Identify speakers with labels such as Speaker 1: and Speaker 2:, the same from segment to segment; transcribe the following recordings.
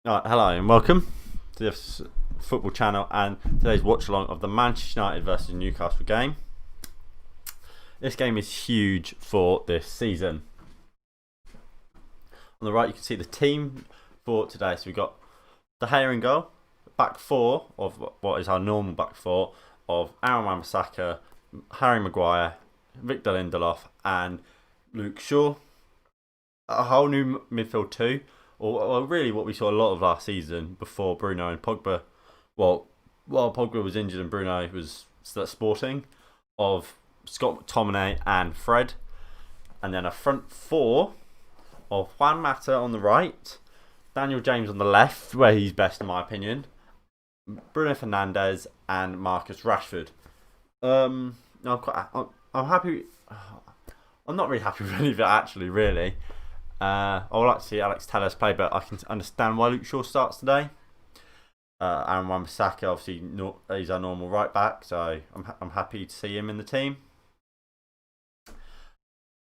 Speaker 1: Hello and welcome to this football channel and today's watch along of the Manchester United versus Newcastle game. This game is huge for this season. On the right you can see the team for today. So we've got De Gea in goal, back four of what is our normal back four of Aaron Wan-Bissaka, Harry Maguire, Victor Lindelof and Luke Shaw. A whole new midfield too. Or really what we saw a lot of last season before Bruno and Pogba. Well, while Pogba was injured and Bruno was still at Sporting, of Scott McTominay and Fred. And then a front four of Juan Mata on the right, Daniel James on the left, where he's best in my opinion, Bruno Fernandes and Marcus Rashford. I'm happy. I'm not really happy with any of it actually, really. I would like to see Alex Telles play, but I can understand why Luke Shaw starts today. Aaron Wan-Bissaka, obviously, he's our normal right back, so I'm happy to see him in the team.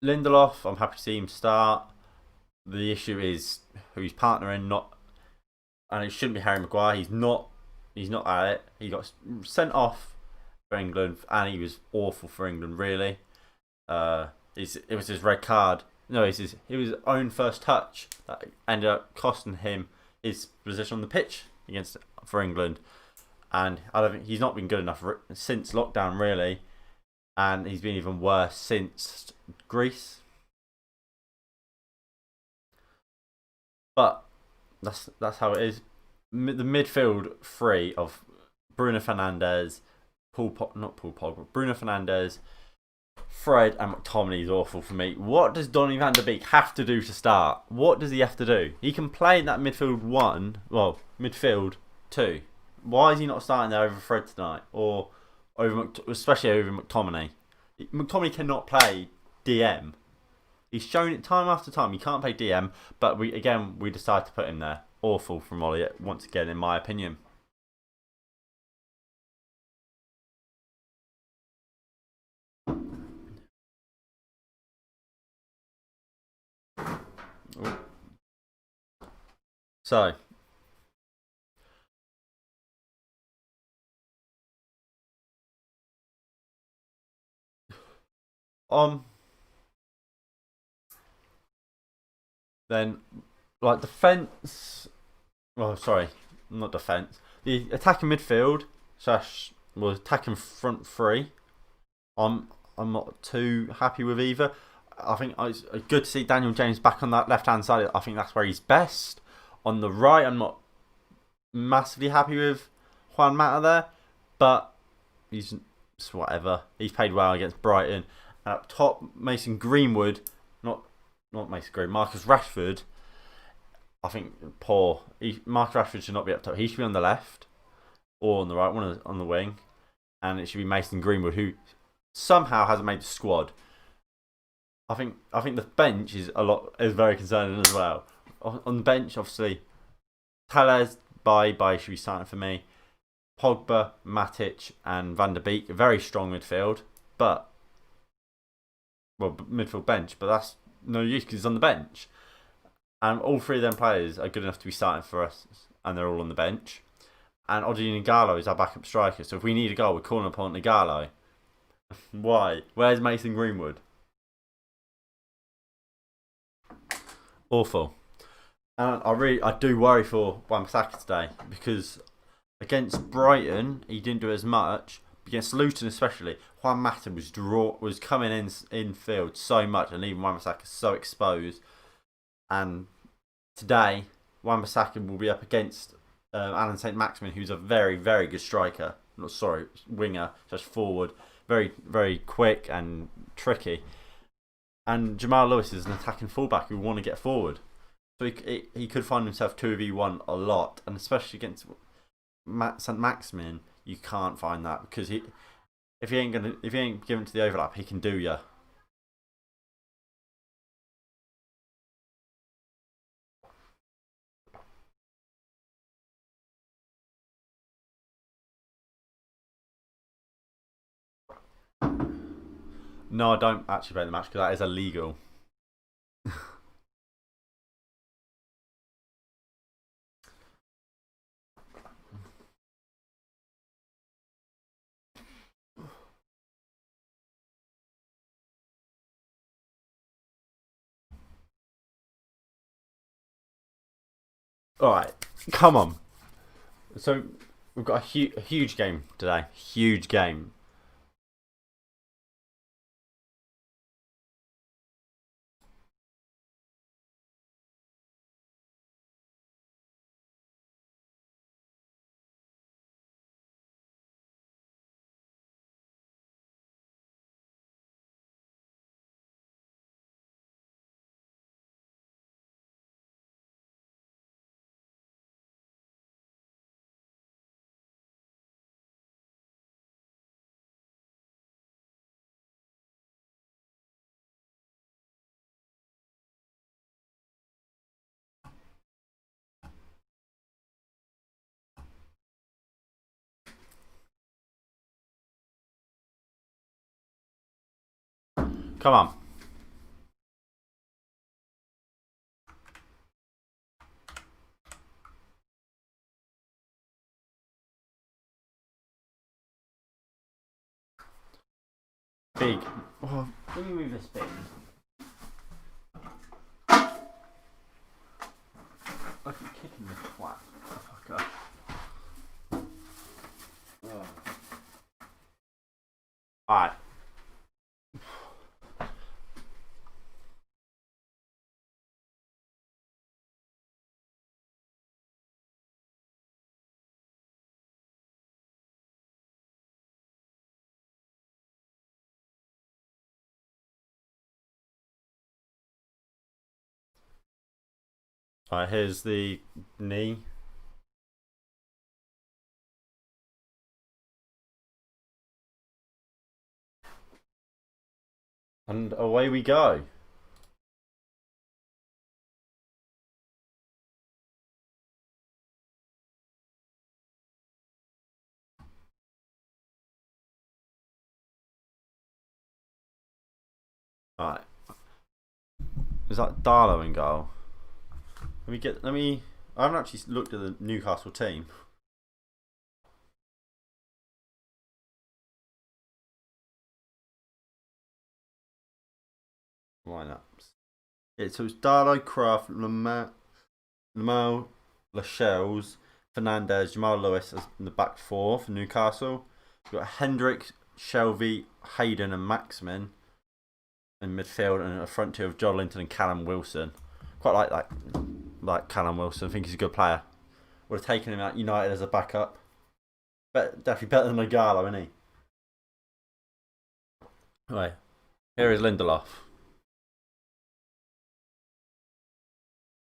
Speaker 1: Lindelof, I'm happy to see him start. The issue is who he's partnering, and it shouldn't be Harry Maguire. He's not at it. He got sent off for England, and he was awful for England. Really, it was his red card. No, it was his own first touch that ended up costing him his position on the pitch for England, and I don't think he's not been good enough since lockdown really, and he's been even worse since Greece. But that's how it is. The midfield three of Bruno Fernandes, Bruno Fernandes, Fred and McTominay is awful for me. What does Donny van der Beek have to do to start? What does he have to do? He can play in that midfield two. Why is he not starting there over Fred tonight? Or especially over McTominay? McTominay cannot play DM. He's shown it time after time. He can't play DM, but we decide to put him there. Awful from Ollie, once again, in my opinion. So, then, like defense. Oh, sorry, not defense. The attacking midfield attacking front three. I'm not too happy with either. I think it's good to see Daniel James back on that left hand side. I think that's where he's best. On the right, I'm not massively happy with Juan Mata there, but he's whatever. He's played well against Brighton. And up top, Mason Greenwood, not Mason Green, Marcus Rashford. I think poor. Marcus Rashford should not be up top. He should be on the left or on the right, one on the wing, and it should be Mason Greenwood, who somehow hasn't made the squad. I think the bench is very concerning as well. On the bench, obviously, Telles, should be starting for me. Pogba, Matic, and Van der Beek, a very strong midfield, midfield bench, but that's no use because he's on the bench. And all three of them players are good enough to be starting for us, and they're all on the bench. And Odion Ighalo is our backup striker, so if we need a goal, we're calling upon Ighalo. Why? Where's Mason Greenwood? Awful. And I do worry for Wan-Bissaka today because against Brighton he didn't do as much. Against Luton especially, Juan Mata was coming in field so much, and even Wan-Bissaka so exposed. And today Wan-Bissaka will be up against Alan Saint-Maximin, who's a very very good striker. Winger, just forward, very very quick and tricky. And Jamal Lewis is an attacking fullback who want to get forward. So he could find himself 2v1 a lot. And especially against St. Maximin, you can't find that. Because if he ain't given to the overlap, he can do ya. No, I don't actually play the match because that is illegal. All right, come on. So we've got a huge game today. Huge game. Come on. Big. Oh, let me move this bit. I keep kicking this twat. Fucker. Oh. Alright. Alright, here's the knee. And away we go. Alright. Is that Darlow in goal? I haven't actually looked at the Newcastle team. Lineups. So it's Darlow, Kraft, Lamel, Lascelles, Fernandez, Jamal Lewis in the back four for Newcastle. You've got Hendrick, Shelvey, Hayden, and Maximin in midfield, and a front two of Joelinton and Callum Wilson. Quite like that, like Callum Wilson. I think he's a good player. Would have taken him out United as a backup. But definitely better than Nagalo, isn't he? Right. Here is Lindelof.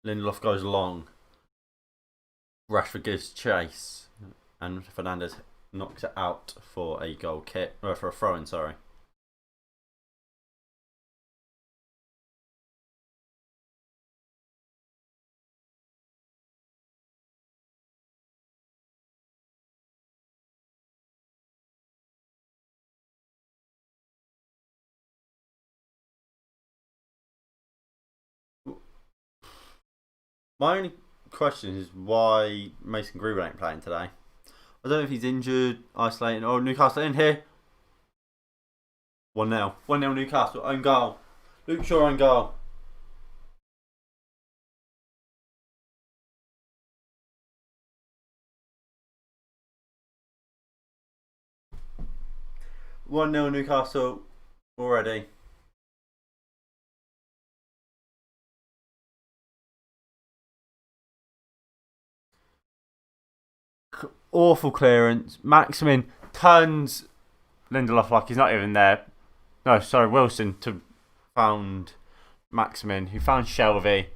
Speaker 1: Lindelof goes long. Rashford gives chase, and Fernandez knocks it out for a goal kick, or for a throw-in. Sorry. My only question is why Mason Greenwood ain't playing today. I don't know if he's injured, isolating. Oh, Newcastle in here. 1-0. 1-0 Newcastle. Own goal. Luke Shaw own goal. One 0 Newcastle already. Awful clearance. Maximin turns Lindelof like he's not even there. No, sorry, Wilson found Maximin, who found Shelvey.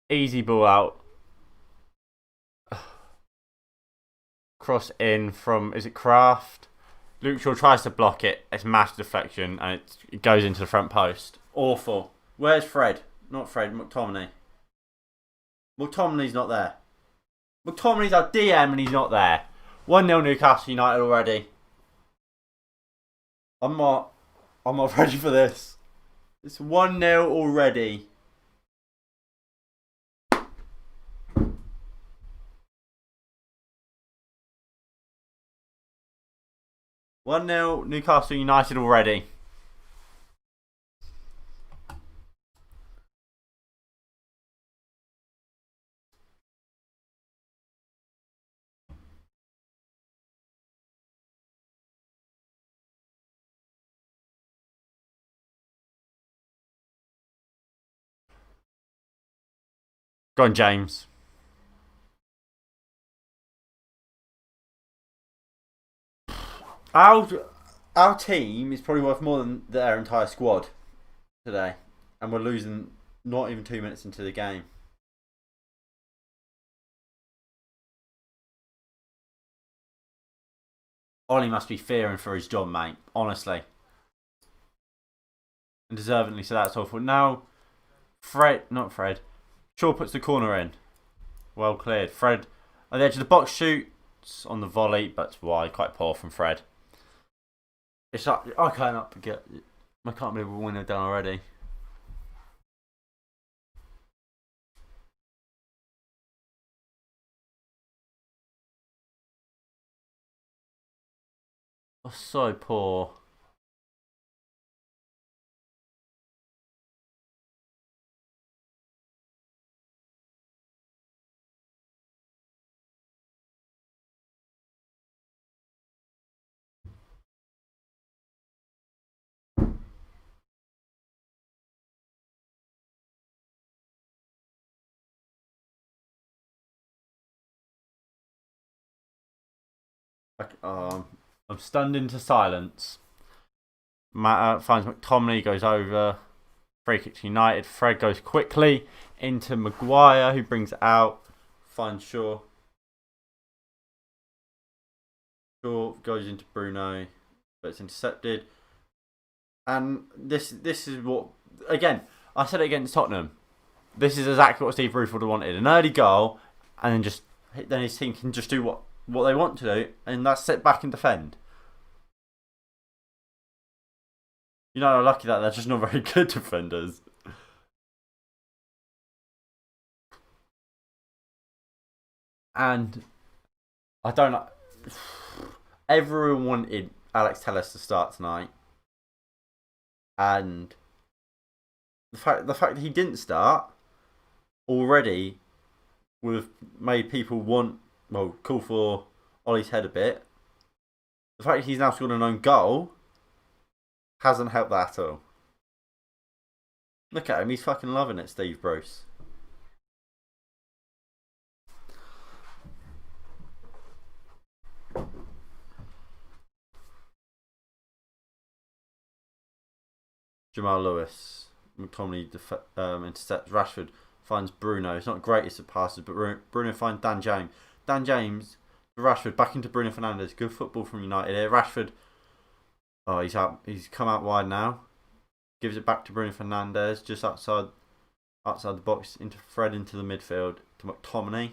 Speaker 1: Easy ball out. Cross in from, is it Kraft? Luke Shaw tries to block it. It's mass deflection and it goes into the front post. Awful. Where's Fred? Not Fred, McTominay. McTominay's not there. McTominay's our DM and he's not there. 1-0 Newcastle United already. I'm not ready for this. It's 1-0 already. One 0 Newcastle United already. Go on, James. Our our team is probably worth more than their entire squad today, and we're losing not even 2 minutes into the game. Ollie must be fearing for his job, mate. Honestly, and deservedly so. That's awful. Now, not Fred. Shaw puts the corner in. Well cleared. Fred at the edge of the box shoots on the volley, but wide. Quite poor from Fred. It's like I can't believe we're winning down already. Oh, so poor. I'm stunned into silence. Matt finds McTominay, goes over. Free kick to United. Fred goes quickly into Maguire, who brings it out. Finds Shaw. Shaw goes into Bruno, but it's intercepted. And this is what, again, I said it against Tottenham. This is exactly what Steve Bruce would have wanted. An early goal, and then his team can just do what they want to do, and that's sit back and defend. You know, lucky that they're just not very good defenders. And I don't know. Everyone wanted Alex Telles to start tonight, and the fact that he didn't start already would have made people call for Ollie's head a bit. The fact that he's now scored an own goal hasn't helped that at all. Look at him, he's fucking loving it, Steve Bruce. Jamal Lewis. McTominay intercepts Rashford. Finds Bruno. It's not greatest of passes, but Bruno finds Dan James. Dan James to Rashford. Back into Bruno Fernandes. Good football from United here. Rashford. Oh, he's out. He's come out wide now. Gives it back to Bruno Fernandes. Just outside the box. Into Fred into the midfield. To McTominay.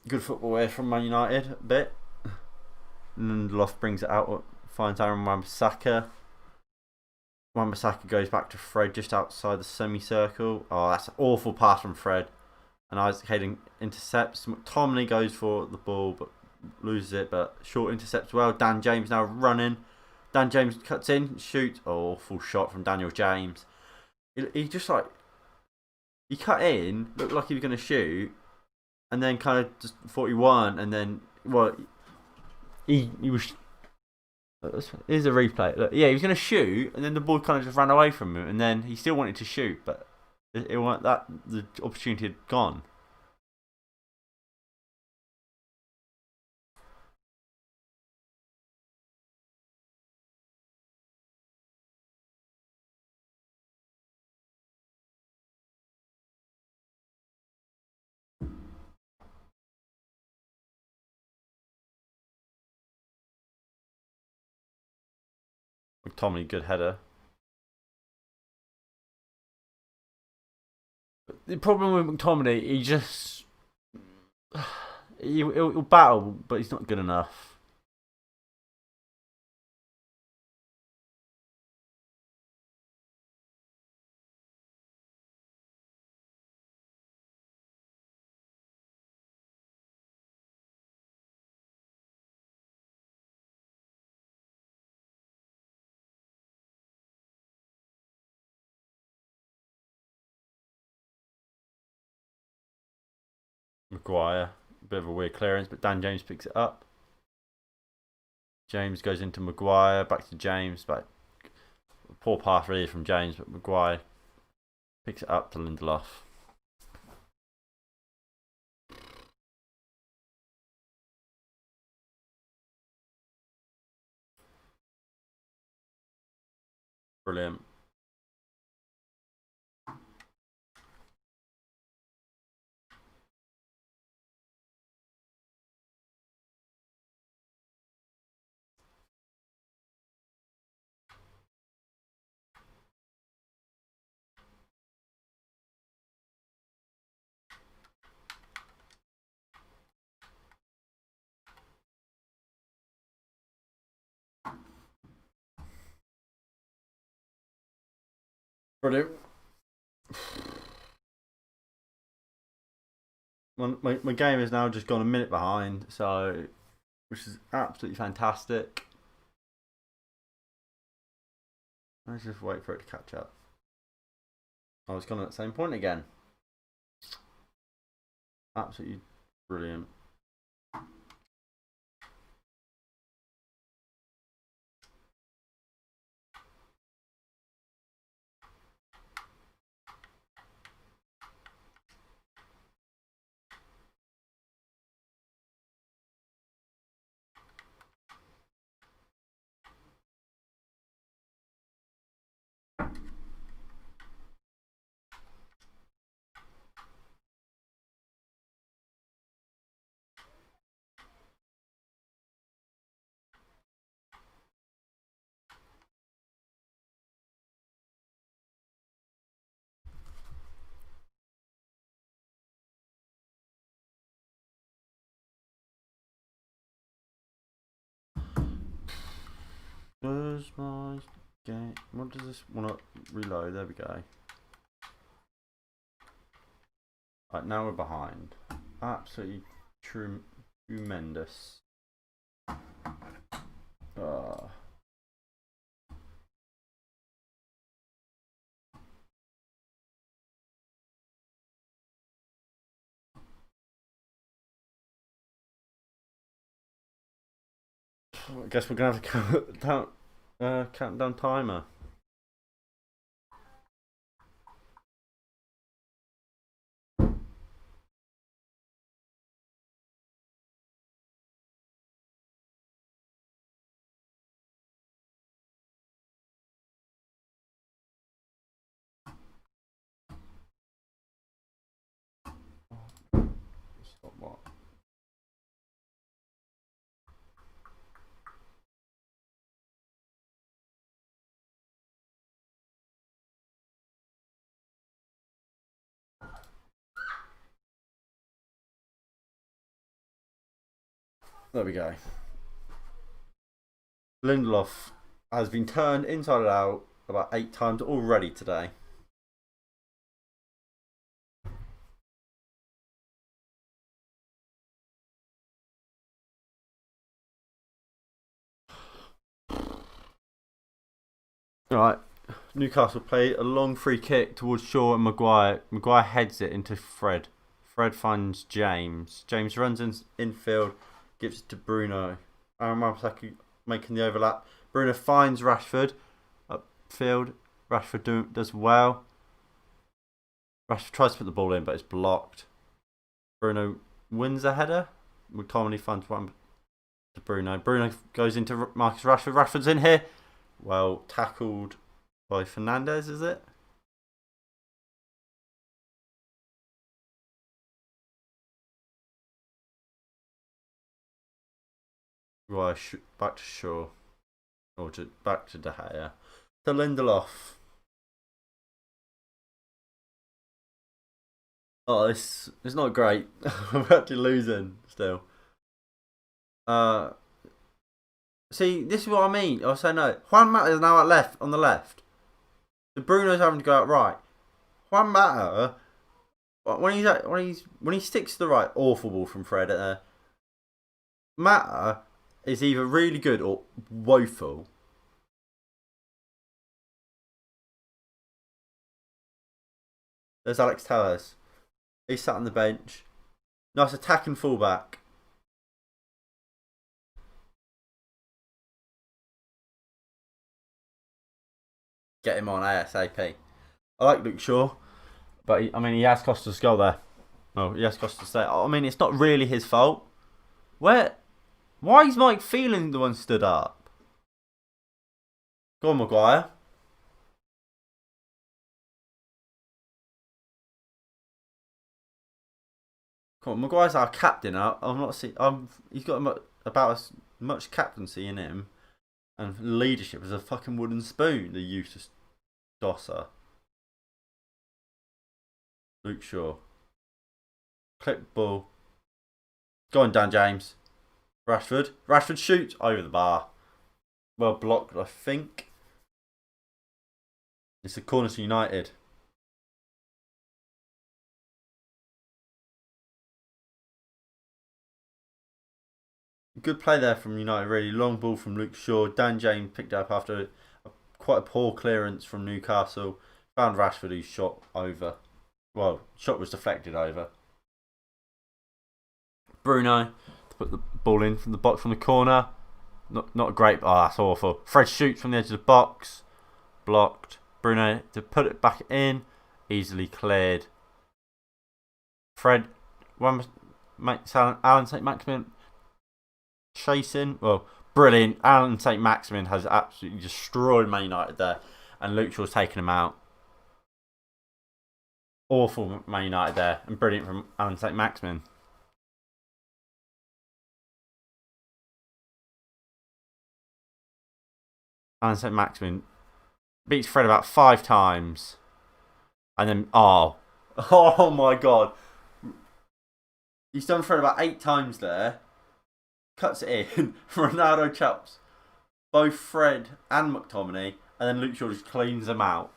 Speaker 1: Good football here from Man United. A bit. And Loft brings it out. Finds Aaron Wan-Bissaka. Wan-Bissaka goes back to Fred just outside the semicircle. Oh, that's an awful pass from Fred. And Isaac Hayden intercepts. McTominay goes for the ball but loses it. But short intercepts well. Dan James now running. Dan James cuts in, shoots. Oh, awful shot from Daniel James. He just he cut in, looked like he was going to shoot. And then kind of just 41. And then, he was... Here's a replay. Look, yeah, he was going to shoot, and then the ball kind of just ran away from him, and then he still wanted to shoot, but it wasn't that the opportunity had gone. McTominay, good header. The problem with McTominay, he'll battle, but he's not good enough. Maguire, a bit of a weird clearance, but Dan James picks it up. James goes into Maguire, back to James, but poor pass really from James, but Maguire picks it up to Lindelof. Brilliant. Brilliant. My game has now just gone a minute behind, so which is absolutely fantastic. Let's just wait for it to catch up. Oh, it's gone at the same point again. Absolutely brilliant. Does my game? What does this want to reload? There we go. Right, now we're behind. Absolutely tremendous. I guess we're gonna have to countdown timer. Stop what? There we go. Lindelof has been turned inside out about 8 times already today. Right, Newcastle play a long free kick towards Shaw and Maguire. Maguire heads it into Fred. Fred finds James. James runs infield, gives it to Bruno. Aaron Ramsey making the overlap. Bruno finds Rashford upfield. Rashford does well. Rashford tries to put the ball in, but it's blocked. Bruno wins a header. McTominay finds one to Bruno. Bruno goes into Marcus Rashford. Rashford's in here. Well tackled by Fernandez, is it? Right, back to Shaw. Or back to De Gea. To Lindelof. Oh, it's not great. I'm actually losing still. See, this is what I mean. I was saying no. Juan Mata is now on the left. So Bruno's having to go out right. Juan Mata, when he sticks to the right, awful ball from Fred. Mata is either really good or woeful. There's Alex Tellez. He's sat on the bench. Nice attacking fullback. Get him on ASAP. I like Luke Shaw, but he has cost us a goal there. No, he has cost us that. I mean, it's not really his fault. Why is Mike Phelan the one stood up? Go on, Maguire. Come on, Maguire's our captain. I'm not see. He's got about as much captaincy in him and leadership as a fucking wooden spoon. The useless dosser. Luke Shaw. Clip ball. Go on, Dan James. Rashford. Rashford shoots over the bar. Well blocked, I think. It's a corner to United. Good play there from United, really. Long ball from Luke Shaw. Dan James picked up after quite a poor clearance from Newcastle. Found Rashford, who shot over. Well, shot was deflected over. Bruno to put the ball in from the box from the corner. Not great. Oh, that's awful. Fred shoots from the edge of the box. Blocked. Bruno to put it back in. Easily cleared. Fred. Alan St. Maximin chasing. Well, brilliant. Alan St. Maximin has absolutely destroyed Man United there. And Luke Shaw's taken him out. Awful Man United there. And brilliant from Alan St. Maximin. Alan St. Maximin beats Fred about 5 times. And then, oh my God. He's done Fred about 8 times there. Cuts it in. Ronaldo chops both Fred and McTominay. And then Luke Shaw just cleans them out.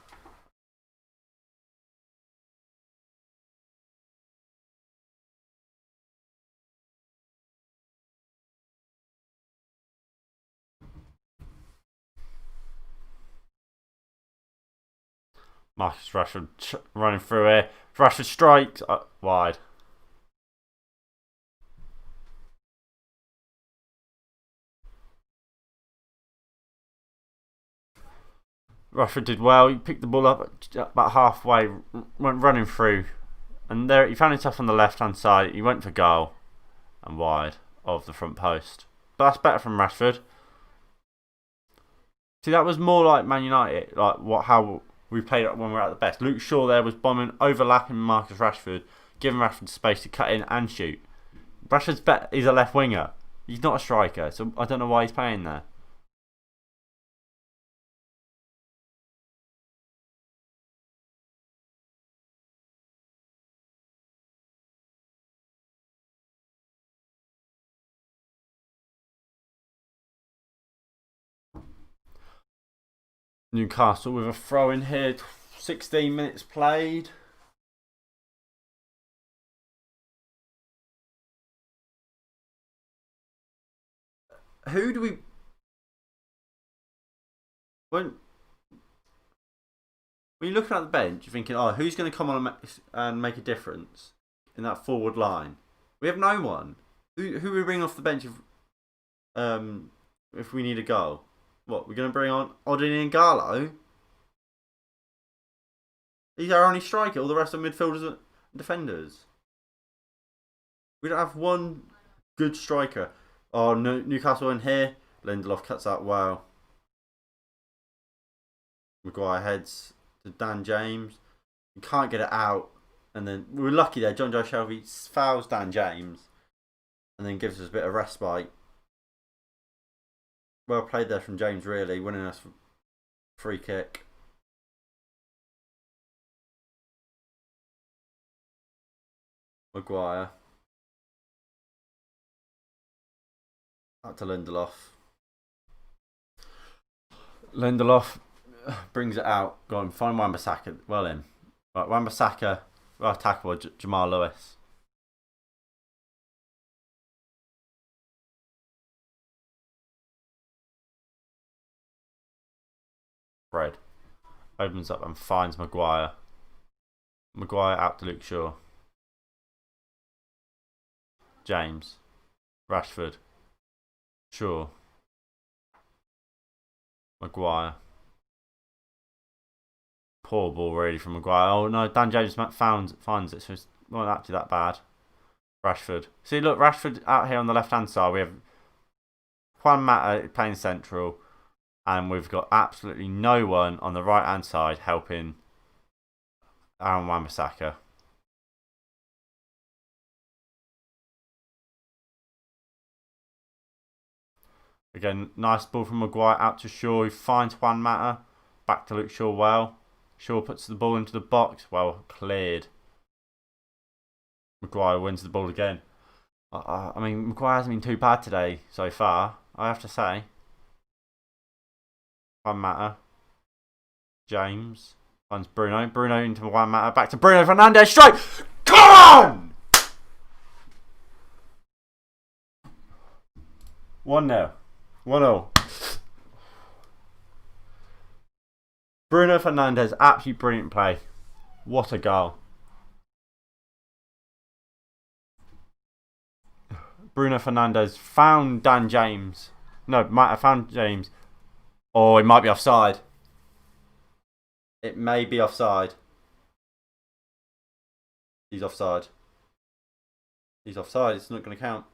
Speaker 1: Marcus Rashford running through here. Rashford strikes wide. Rashford did well. He picked the ball up about halfway, went running through, and there he found himself on the left-hand side. He went for goal and wide of the front post. But that's better from Rashford. See, that was more like Man United, like how we played it when we were at the best. Luke Shaw there was bombing, overlapping Marcus Rashford, giving Rashford space to cut in and shoot. Rashford's better. He's a left winger. He's not a striker, so I don't know why he's playing there. Newcastle with a throw in here. 16 minutes played. Who do we... When you're looking at the bench, you're thinking, oh, who's going to come on and make a difference in that forward line? We have no one. Who we bring off the bench if we need a goal? What, we're going to bring on Odin and Garlo? He's our only striker. All the rest are midfielders and defenders. We don't have one good striker. Oh, no, Newcastle in here. Lindelof cuts out well. Maguire heads to Dan James. You can't get it out. And then we were lucky there. John Joe Shelby fouls Dan James. And then gives us a bit of respite. Well played there from James, really. Winning us free kick. Maguire. Out to Lindelof. Lindelof brings it out. Go on, find Wan-Bissaka. Well in. Right, Wan-Bissaka. Well tackled by Jamal Lewis. Fred opens up and finds Maguire. Maguire out to Luke Shaw. James. Rashford. Shaw. Maguire. Poor ball really from Maguire. Oh no, Dan James finds it, so it's not actually that bad. Rashford. See, look, Rashford out here on the left hand side. We have Juan Mata playing central, and we've got absolutely no one on the right hand side helping Aaron Wan-Bissaka. Again, nice ball from Maguire out to Shaw. He finds Juan Mata. Back to Luke Shaw well. Shaw puts the ball into the box. Well cleared. Maguire wins the ball again. I mean, Maguire hasn't been too bad today so far, I have to say. Juan Mata. James. Finds Bruno. Bruno into Juan Mata. Back to Bruno Fernandes. Straight. Come on! 1-0. 1-0. Bruno Fernandes, absolutely brilliant play. What a goal. Bruno Fernandes found Dan James. No, might have found James. Oh, it might be offside. It may be offside. He's offside. He's offside. It's not going to count.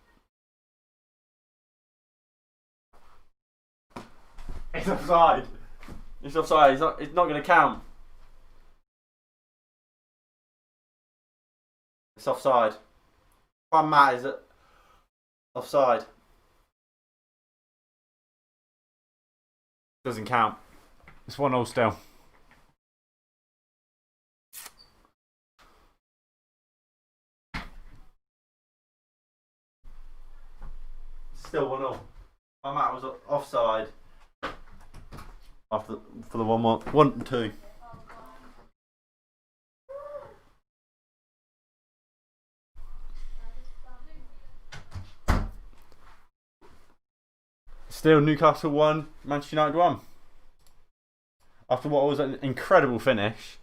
Speaker 1: It's offside. It's offside. It's not going to count. It's offside. Juan Mata is offside. Doesn't count. It's 1-0 still. Still 1-0. Juan Mata was offside. For the 1-2. Still Newcastle 1, Manchester United 1. After what was an incredible finish.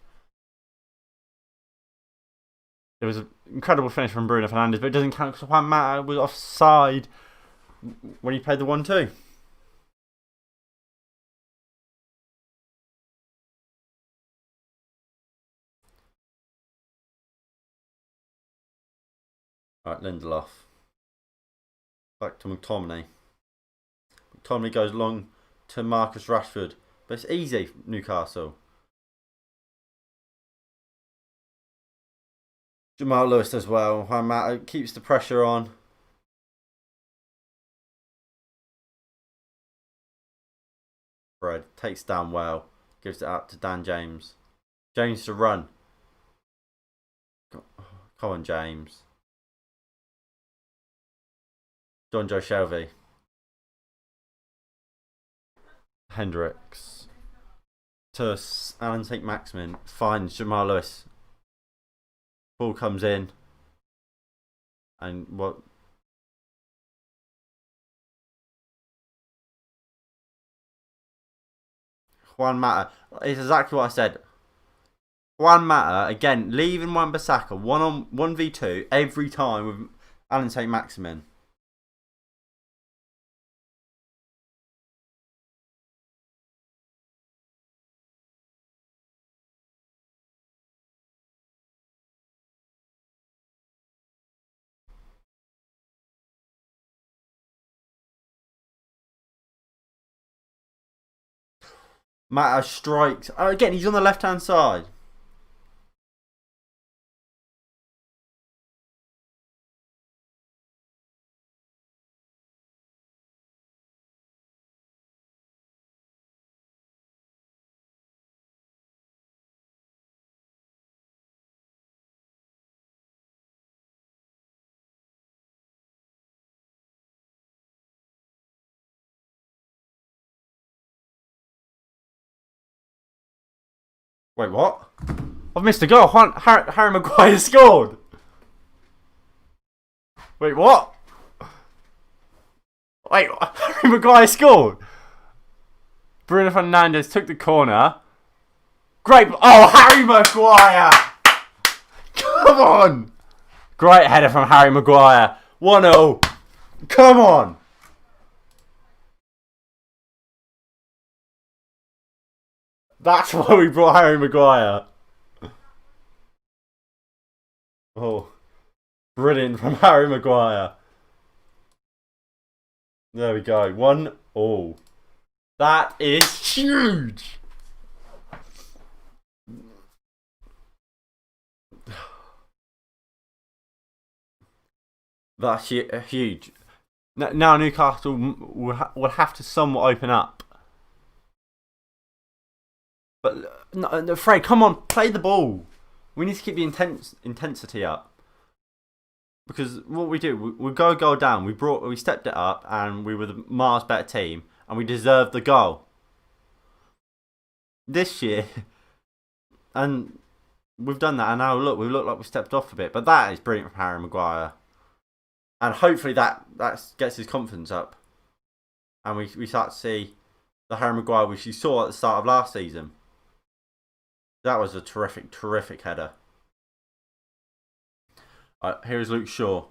Speaker 1: It was an incredible finish from Bruno Fernandes, but it doesn't count because Juan Mata was offside when he played the 1-2. Right, Lindelof. Back to McTominay. McTominay goes long to Marcus Rashford. But it's easy, Newcastle. Jamal Lewis as well. Juan Mata keeps the pressure on. Fred takes down well. Gives it out to Dan James. James to run. Come on, James. John Joe Shelby. Hendricks. To Alan St. Maximin. Finds Jamal Lewis. Ball comes in. And what? Juan Mata. It's exactly what I said. Juan Mata, again, leaving Wan-Bissaka 1v2 every time with Alan St. Maximin. Mata strikes. Oh, again, he's on the left-hand side. Wait, what? I've missed a goal. Harry Maguire scored. Wait, what? Wait, Harry Maguire scored. Bruno Fernandes took the corner. Great. Oh, Harry Maguire. Come on. Great header from Harry Maguire. 1-0. Come on. That's why we brought Harry Maguire. Oh, brilliant from Harry Maguire. There we go. 1-0. That is huge. That's huge. Now Newcastle will have to somewhat open up. But no, Fred, come on, play the ball. We need to keep the intensity up. Because what we do, we go a goal down. We stepped it up, and we were the miles better team, and we deserved the goal. This year, and we've done that, and now we look like we stepped off a bit. But that is brilliant from Harry Maguire, and hopefully that gets his confidence up, and we start to see the Harry Maguire which you saw at the start of last season. That was a terrific header. Here's Luke Shaw.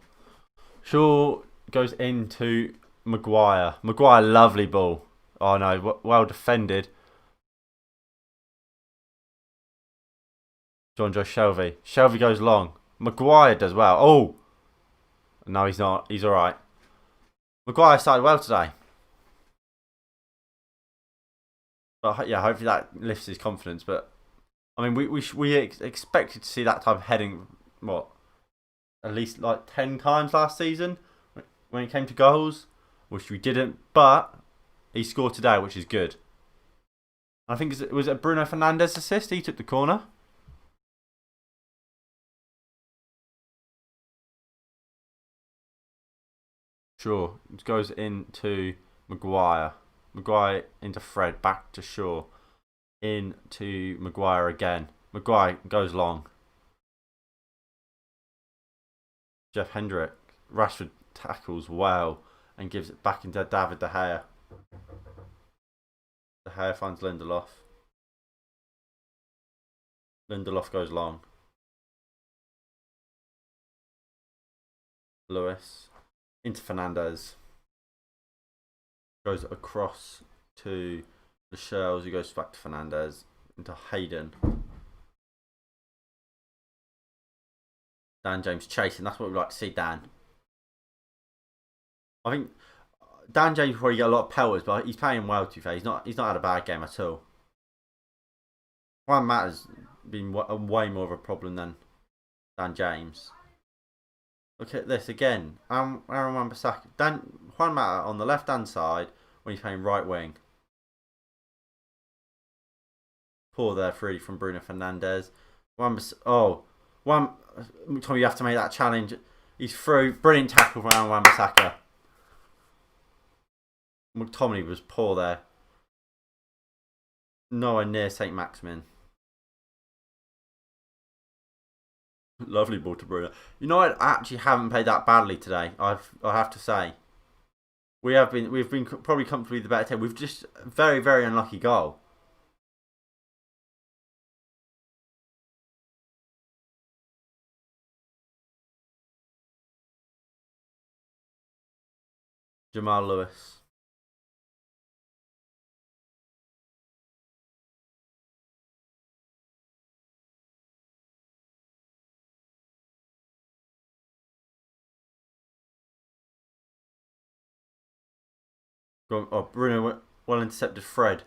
Speaker 1: Shaw goes into Maguire. Maguire, lovely ball. Oh no, well defended. John Joe Shelvey. Shelvey goes long. Maguire does well. Oh! No, he's not. He's alright. Maguire started well today. But yeah, hopefully that lifts his confidence. But I mean, we expected to see that type of heading, at least like 10 times last season when it came to goals, which we didn't. But he scored today, which is good. I think was it Bruno Fernandes' assist? He took the corner. Sure, it goes into Maguire. Maguire into Fred, back to Shaw. Into Maguire again. Maguire goes long. Jeff Hendrick. Rashford tackles well and gives it back into David De Gea. De Gea finds Lindelof. Lindelof goes long. Lewis. Into Fernandes. Goes across to the Shells. He goes back to Fernandes. Into Hayden. Dan James chasing. That's what we like to see, Dan. I think Dan James probably get a lot of pelters, but he's playing well, to be fair. He's not had a bad game at all. Juan Mata's been way more of a problem than Dan James. Look at this again. Aaron Wan-Bissaka. Juan Mata on the left-hand side when he's playing right wing. Poor there, free from Bruno Fernandes. Tommy, you have to make that challenge. He's through. Brilliant tackle from Aaron Wan-Bissaka. McTominay was poor there. Nowhere near St. Maximin. Lovely ball to Bruno. You know, I actually haven't played that badly today. I have to say, we've been probably comfortably the better team. We've just very unlucky goal. Jamal Lewis. Bruno well intercepted Fred.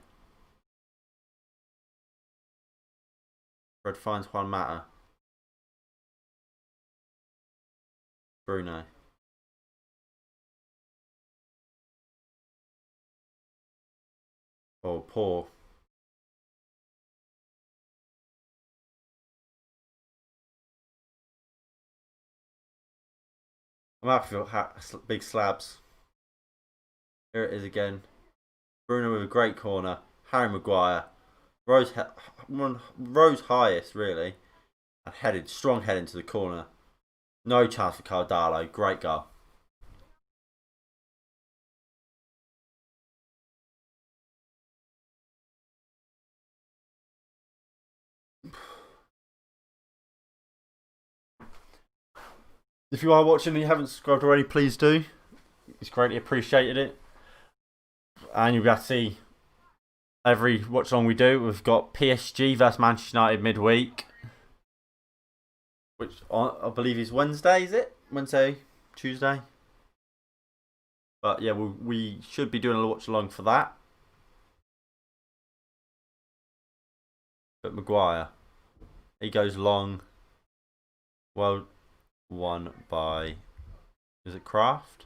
Speaker 1: Fred finds Juan Mata. Bruno. Oh, poor. I'm happy for big slabs. Here it is again. Bruno with a great corner. Harry Maguire. Rose highest, really. And strong head into the corner. No chance for Caldalo. Great goal. If you are watching and you haven't subscribed already, please do. It's greatly appreciated it. And you'll be able to see every watch along we do. We've got PSG versus Manchester United midweek, which I believe is Wednesday. Is it Wednesday, Tuesday? But yeah, we should be doing a watch along for that. But Maguire, he goes long. Well, won by, is it Kraft?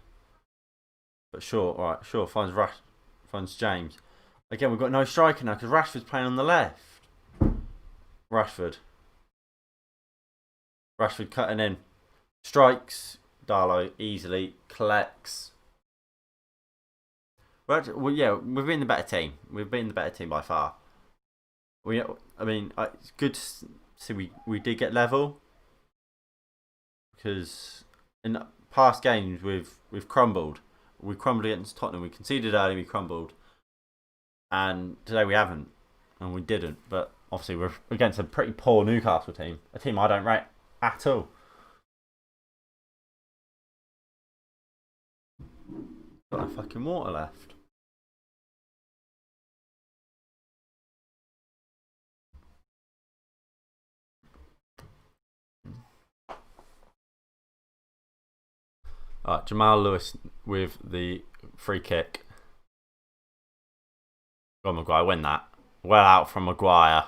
Speaker 1: But sure, all right, sure. Finds James. Again, we've got no striker now because Rashford's playing on the left. Rashford. Rashford cutting in. Strikes. Darlow easily. Collects. Well, yeah, we've been the better team. We've been the better team by far. I mean, it's good to see we did get level because in past games we've crumbled. We crumbled against Tottenham. We conceded early. We crumbled, and today we haven't, and we didn't. But obviously we're against a pretty poor Newcastle team, a team I don't rate at all. Got no fucking water left. Alright, Jamal Lewis with the free kick. Go on, Maguire, win that. Well out from Maguire.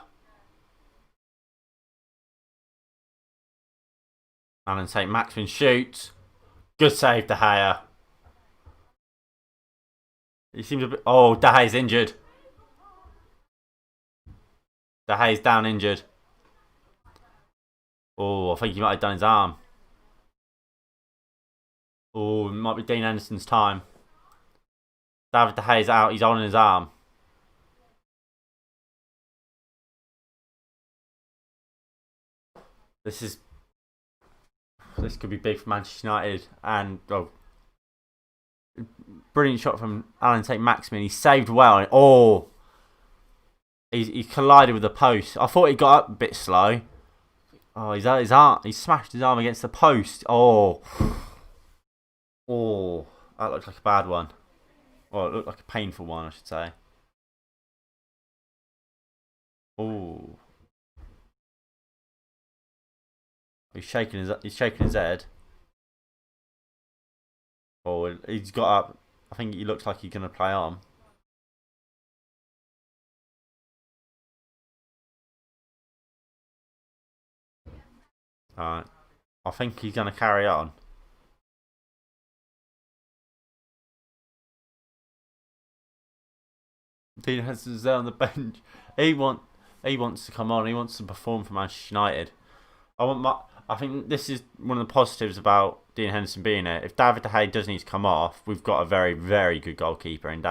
Speaker 1: Alan St. Maximin shoots. Good save, De Gea. He seems a bit. Oh, De Gea's injured. De Gea's down injured. Oh, I think he might have done his arm. Oh, it might be Dean Henderson's time. David De Gea's out. He's holding his arm. This could be big for Manchester United. And brilliant shot from Alan St. Maximin. He saved well. Oh, he collided with the post. I thought he got up a bit slow. Oh, he's his arm. He smashed his arm against the post. Oh, that looked like a bad one. Well, it looked like a painful one, I should say. Oh, he's shaking his head. Oh, he's got up. I think he looks like he's gonna play on. Alright. I think he's gonna carry on. Dean Henderson's there on the bench. He wants to come on. He wants to perform for Manchester United. I think this is one of the positives about Dean Henderson being here. If David De Gea does need to come off, we've got a very, very good goalkeeper in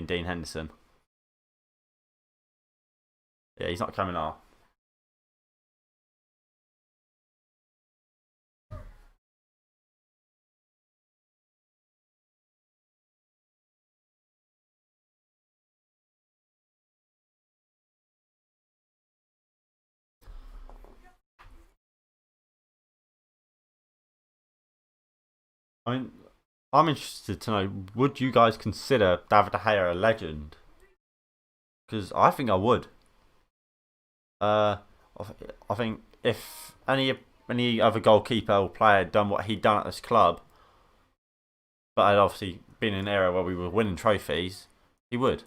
Speaker 1: Dean Henderson. Yeah, he's not coming off. I mean, I'm interested to know, would you guys consider David De Gea a legend? Because I think I would. Uh, I think if any other goalkeeper or player had done what he'd done at this club, but had obviously been in an era where we were winning trophies, he would.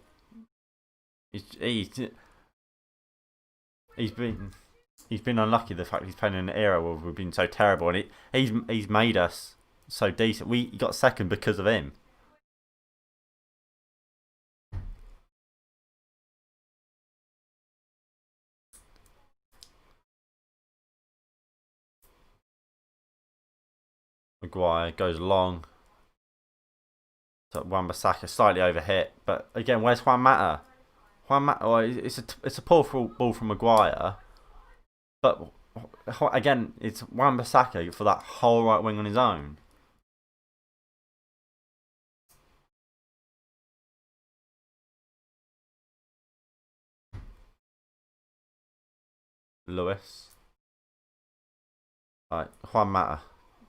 Speaker 1: He's he's been he's been unlucky the fact he's playing in an era where we've been so terrible, and he's made us so decent. We got second because of him. Maguire goes long. So Wan-Bissaka slightly overhit, but again, where's Juan Mata? Juan Mata, oh, it's a poor ball from Maguire, but again, it's Wan-Bissaka for that whole right wing on his own. Lewis. Right, Juan Mata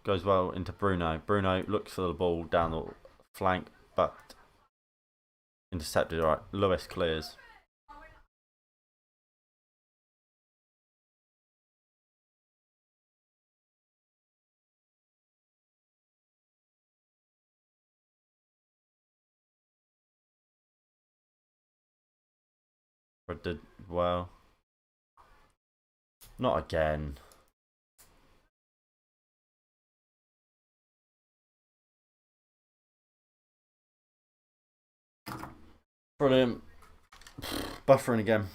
Speaker 1: goes well into Bruno. Bruno looks for the ball down the flank, but intercepted. All right, Lewis clears. Did well. Not again. Brilliant. Buffering again.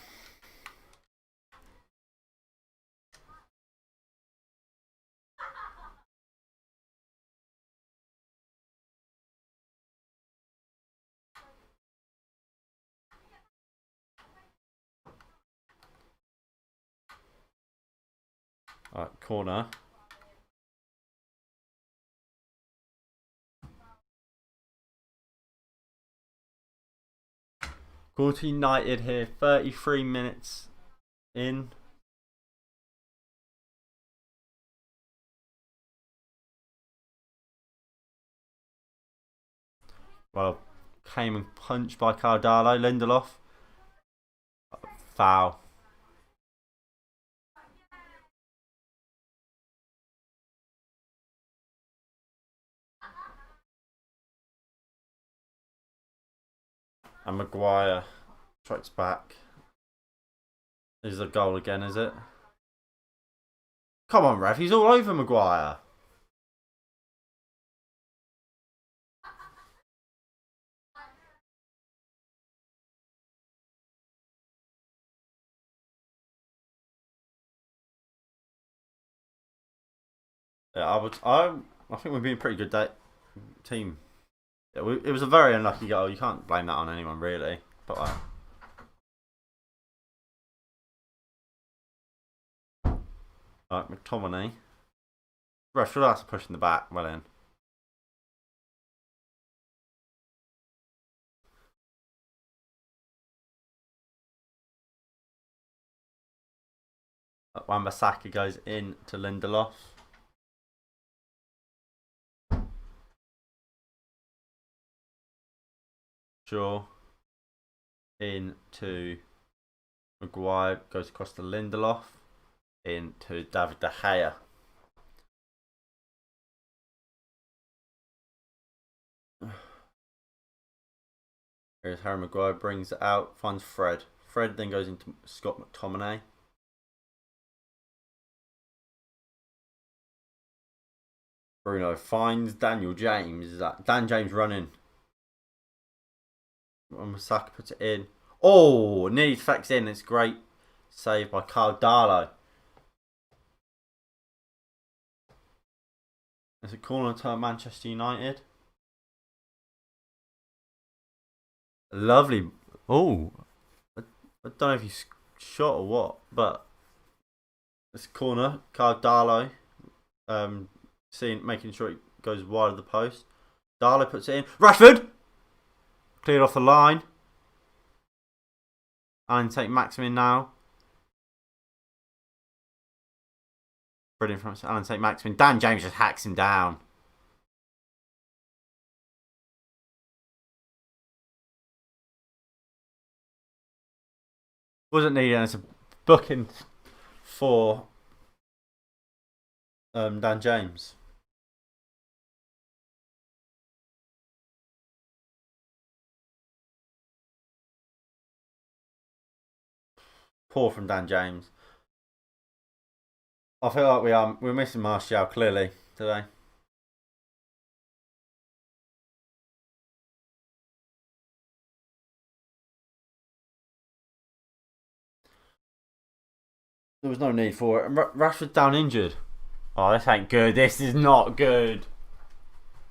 Speaker 1: Alright, corner. Call to United here, 33 minutes in. Well, came and punched by Cardalo. Lindelof. Foul. And Maguire strikes back. Is a goal again, is it? Come on, ref. He's all over Maguire. Yeah, I think we've been a pretty good team. Yeah, it was a very unlucky goal. You can't blame that on anyone, really. But right, McTominay. Rashford has to push in the back. Well in. Wan-Bissaka goes in to Lindelof. Shaw into Maguire, goes across to Lindelof, into David De Gea. Here's Harry Maguire, brings it out, finds Fred. Fred then goes into Scott McTominay. Bruno finds Daniel James. Dan James running. Saka puts it in. Oh, nearly deflects in. It's great save by Cardalo. It's a corner to Manchester United. Lovely. Oh, I don't know if he's shot or what, but it's a corner. Cardalo, making sure it goes wide of the post. Darlow puts it in. Rashford cleared off the line. And take Maximin now. Brilliant from Alan St. Maximin. Dan James just hacks him down. Wasn't needed. It's a booking for Dan James. Poor from Dan James. I feel like we're missing Martial clearly today. There was no need for it. And Rashford's down injured. Oh, this ain't good. This is not good.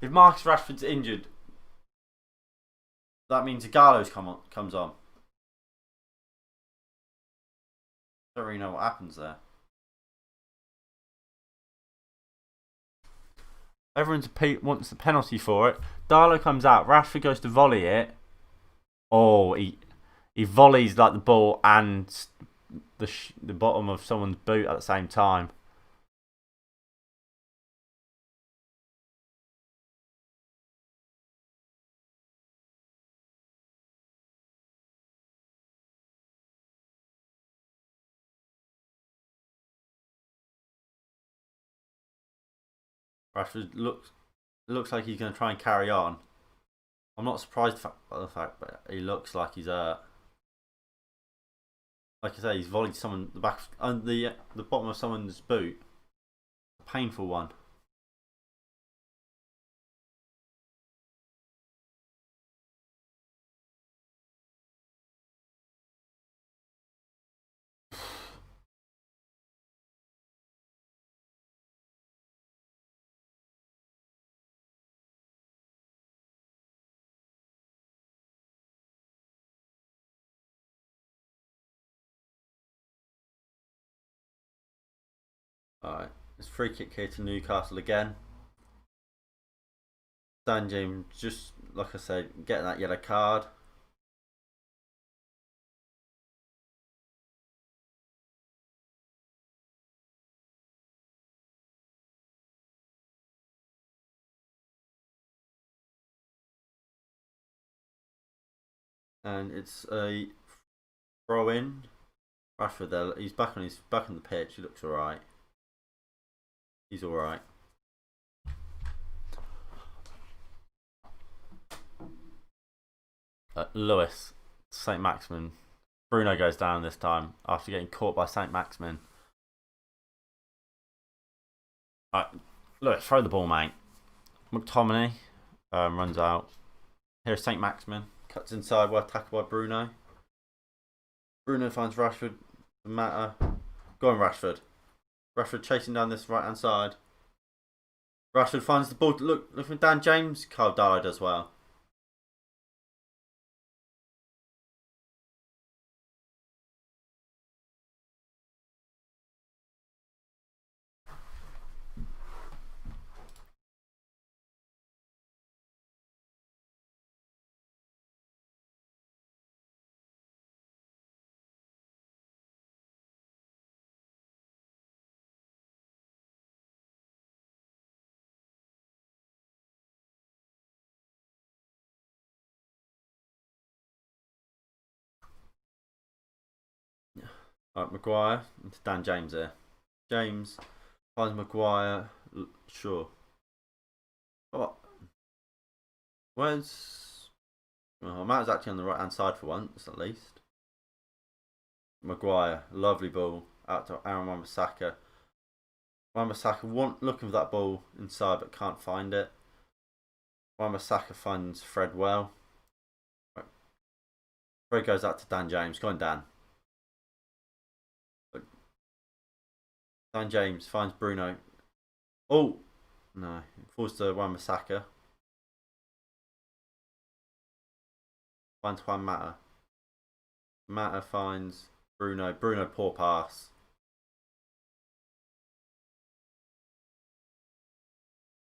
Speaker 1: If Marcus Rashford's injured, that means Igalo's comes on. Don't really know what happens there. Everyone wants the penalty for it. Darlow comes out. Rashford goes to volley it. Oh, he volleys like the ball and the bottom of someone's boot at the same time. Rashford looks like he's going to try and carry on. I'm not surprised by the fact, but he looks like he's like I say, he's volleyed someone the back and the bottom of someone's boot. A painful one. Alright, it's free kick here to Newcastle again. Dan James, just like I said, getting that yellow card. And it's a throw in. Rashford there, he's back on the pitch. He looks alright. He's alright. Lewis, St. Maximin. Bruno goes down this time after getting caught by St. Maximin. Lewis, throw the ball, mate. McTominay runs out. Here's St. Maximin. Cuts inside, well tackled by Bruno. Bruno finds Rashford. Matter. Go on, Rashford. Rashford chasing down this right hand side. Rashford finds the ball. Look from Dan James. Carl died as well. Alright, Maguire into Dan James here. James finds Maguire. Sure. Oh, where's... Well, Matt's actually on the right hand side for once, at least. Maguire, lovely ball out to Aaron Wan-Bissaka. Wan-Bissaka looking for that ball inside but can't find it. Wan-Bissaka finds Fred well. Right. Fred goes out to Dan James. Go on, Dan. Dan James finds Bruno. Oh! No. It falls to Wan-Bissaka. Finds Juan Mata. Mata finds Bruno. Bruno, poor pass.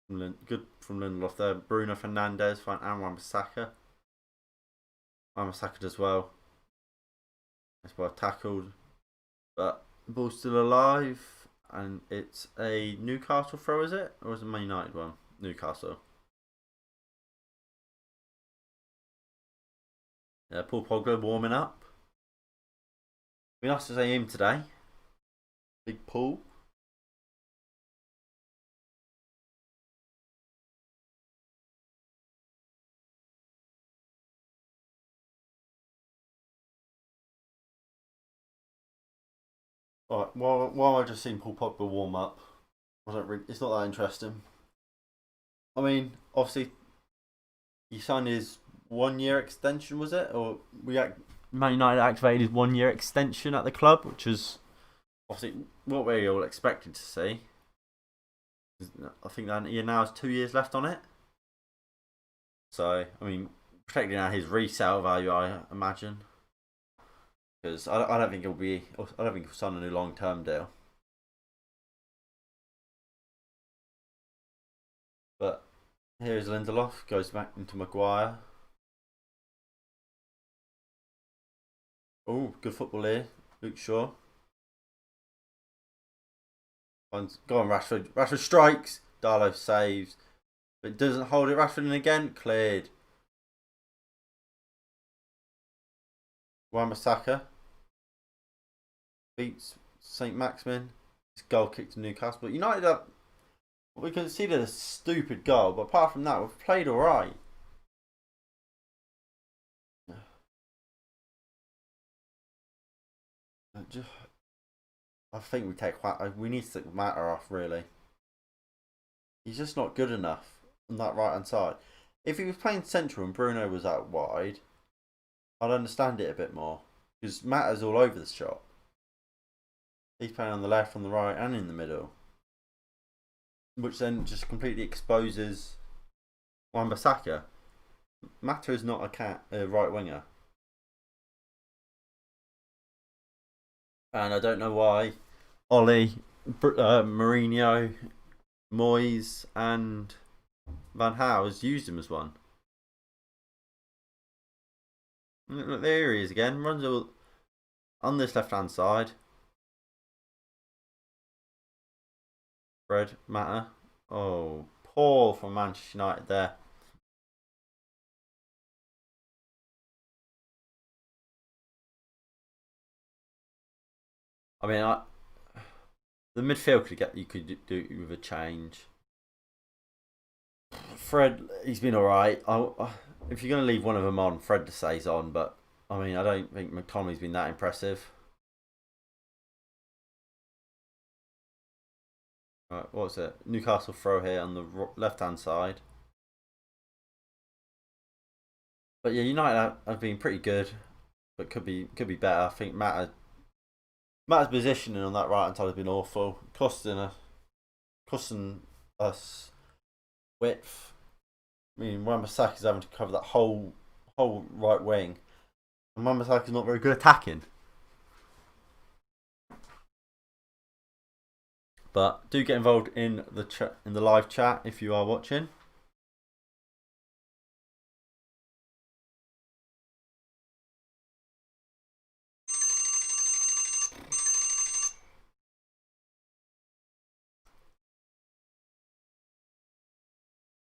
Speaker 1: Good from Lindelof there. Bruno Fernandes finds Aaron Wan-Bissaka. Wan-Bissaka does well. That's well tackled. But the ball's still alive. And it's a Newcastle throw, is it? Or is it a Man United one? Newcastle. Yeah, Paul Pogba warming up. Be nice to see him today. Big Paul. Alright, while I just seen Paul Pogba warm up, it's not that interesting. I mean, obviously, he signed his 1 year extension, was it? Or Man United activated his 1 year extension at the club, which is obviously what we all expected to see. I think that he now has 2 years left on it. So, I mean, protecting out his resale value, I imagine. Because I don't think he'll sign a new long-term deal. But here's Lindelof, goes back into Maguire. Oh, good football here. Luke Shaw. Go on, Rashford. Rashford strikes. Darlow saves. But doesn't hold it. Rashford in again. Cleared. Wan-Bissaka beats St. Maximin. His goal kick to Newcastle. But United we conceded a stupid goal, but apart from that, we've played alright. I think we need to take Mata off, really. He's just not good enough on that right hand side. If he was playing central and Bruno was out wide, I'd understand it a bit more. Because Mata's all over the shop. He's playing on the left, on the right, and in the middle. Which then just completely exposes Wan-Bissaka. Mata is not a right winger. And I don't know why Ollie Mourinho, Moyes, and Van Gaal has used him as one. Look, there he is again. Runs all on this left hand side. Fred Matter. Oh, poor from Manchester United there. I mean, the midfield you could do with a change. Fred, he's been all right. If you're going to leave one of them on, Fred stays on. But I mean, I don't think McTominay's been that impressive. Right, what's it? Newcastle throw here on the left hand side. But yeah, United have been pretty good, but could be better. I think Matt's positioning on that right hand side has been awful, costing us width. I mean, Wan-Bissaka's having to cover that whole right wing, and Wan-Bissaka's not very good attacking. But do get involved in the live chat if you are watching.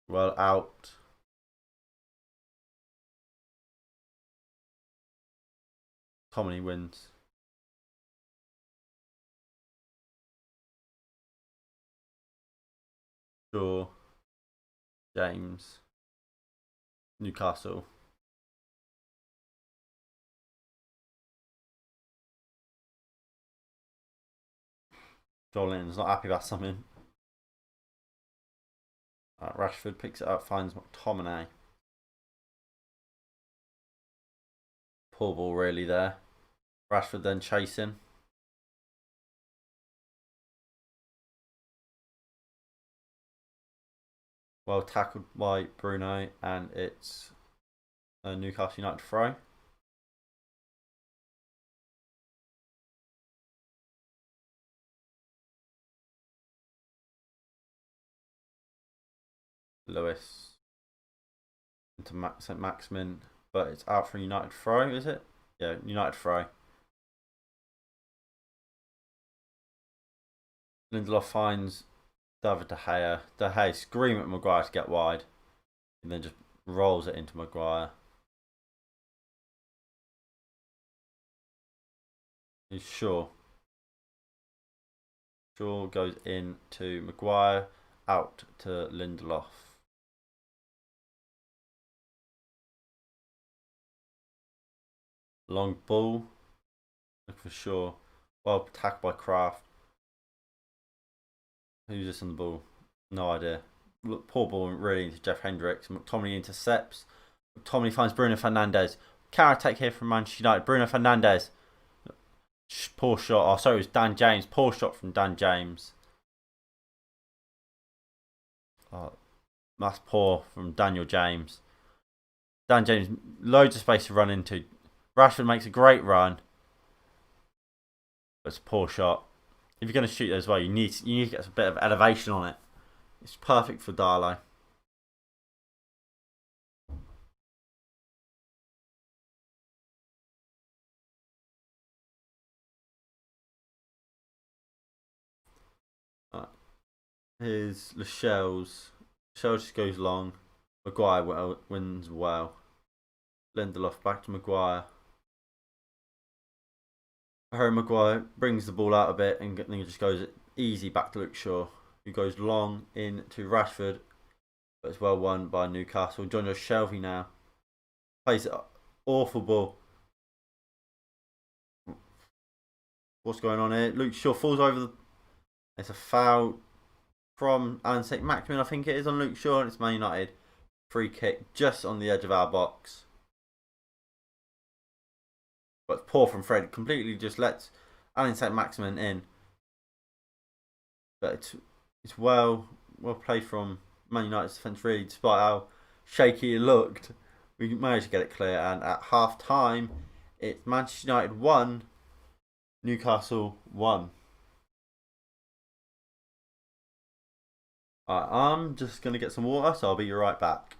Speaker 1: Well, out. Comedy wins. Shaw, James, Newcastle. Jolin's not happy about something. Rashford picks it up, finds McTominay. Poor ball really there. Rashford then chasing. Well tackled by Bruno, and it's a Newcastle United throw. Lewis into St. Maximin, but it's out for United throw, is it? Yeah, United throw. Lindelof finds David De Gea. De Gea screaming at Maguire to get wide, and then just rolls it into Maguire. He's Shaw. Shaw goes in to Maguire, out to Lindelof. Long ball. Look for Shaw. Well attacked by Kraft. Who's this on the ball? No idea. Look, poor ball really into Jeff Hendricks. McTominay intercepts. McTominay finds Bruno Fernandes. Counter attack here from Manchester United. Bruno Fernandes. Poor shot. Oh, sorry, it was Dan James. Poor shot from Dan James. Oh, that's poor from Daniel James. Dan James, loads of space to run into. Rashford makes a great run. But it's a poor shot. If you're going to shoot as well, you need to get a bit of elevation on it. It's perfect for Darlow. Here's Lascelles. Lascelles just goes long. Maguire wins well. Lindelof back to Maguire. Harry Maguire brings the ball out a bit and then just goes easy back to Luke Shaw, who goes long into Rashford, but it's well won by Newcastle. Jonjo Shelvey now plays it awful ball. What's going on here? Luke Shaw falls over the. It's a foul from Alan St. Maximin, I think it is, on Luke Shaw, and it's Man United. Free kick just on the edge of our box. But poor from Fred. Completely just lets Alan St. Maximin in. But it's well played from Man United's defence, really, despite how shaky it looked. We managed to get it clear, and at half time, it's Manchester United 1, Newcastle 1. Alright, I'm just gonna get some water, so I'll be right back.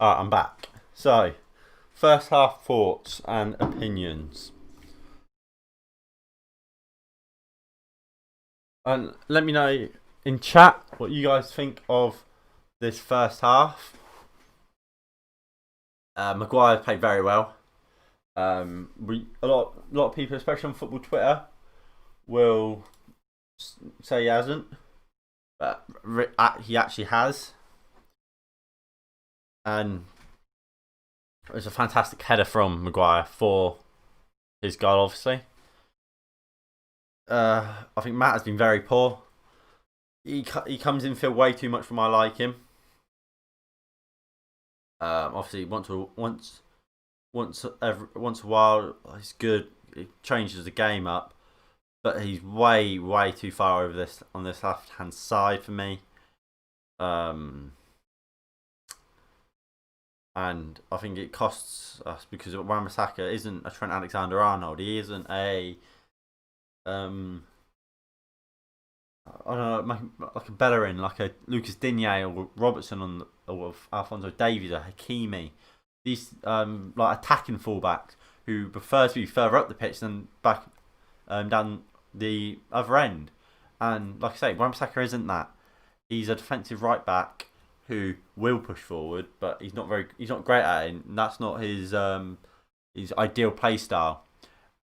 Speaker 1: Alright, I'm back. So, first half thoughts and opinions. And let me know in chat what you guys think of this first half. Maguire played very well. A lot of people, especially on football Twitter, will say he hasn't, but he actually has. And it was a fantastic header from Maguire for his goal, obviously. I think Matt has been very poor. He comes in for way too much for my liking. Obviously, once a while, he's good. It changes the game up, but he's way too far over this on this left hand side for me. And I think it costs us because Wan-Bissaka isn't a Trent Alexander-Arnold. He isn't a I don't know, like a Bellerin, like a Lucas Digne or Robertson or Alphonso Davies or Hakimi. These like attacking fullbacks who prefer to be further up the pitch than back down the other end. And like I say, Wan-Bissaka isn't that. He's a defensive right back who will push forward, but he's not great at it. And that's not his ideal play style.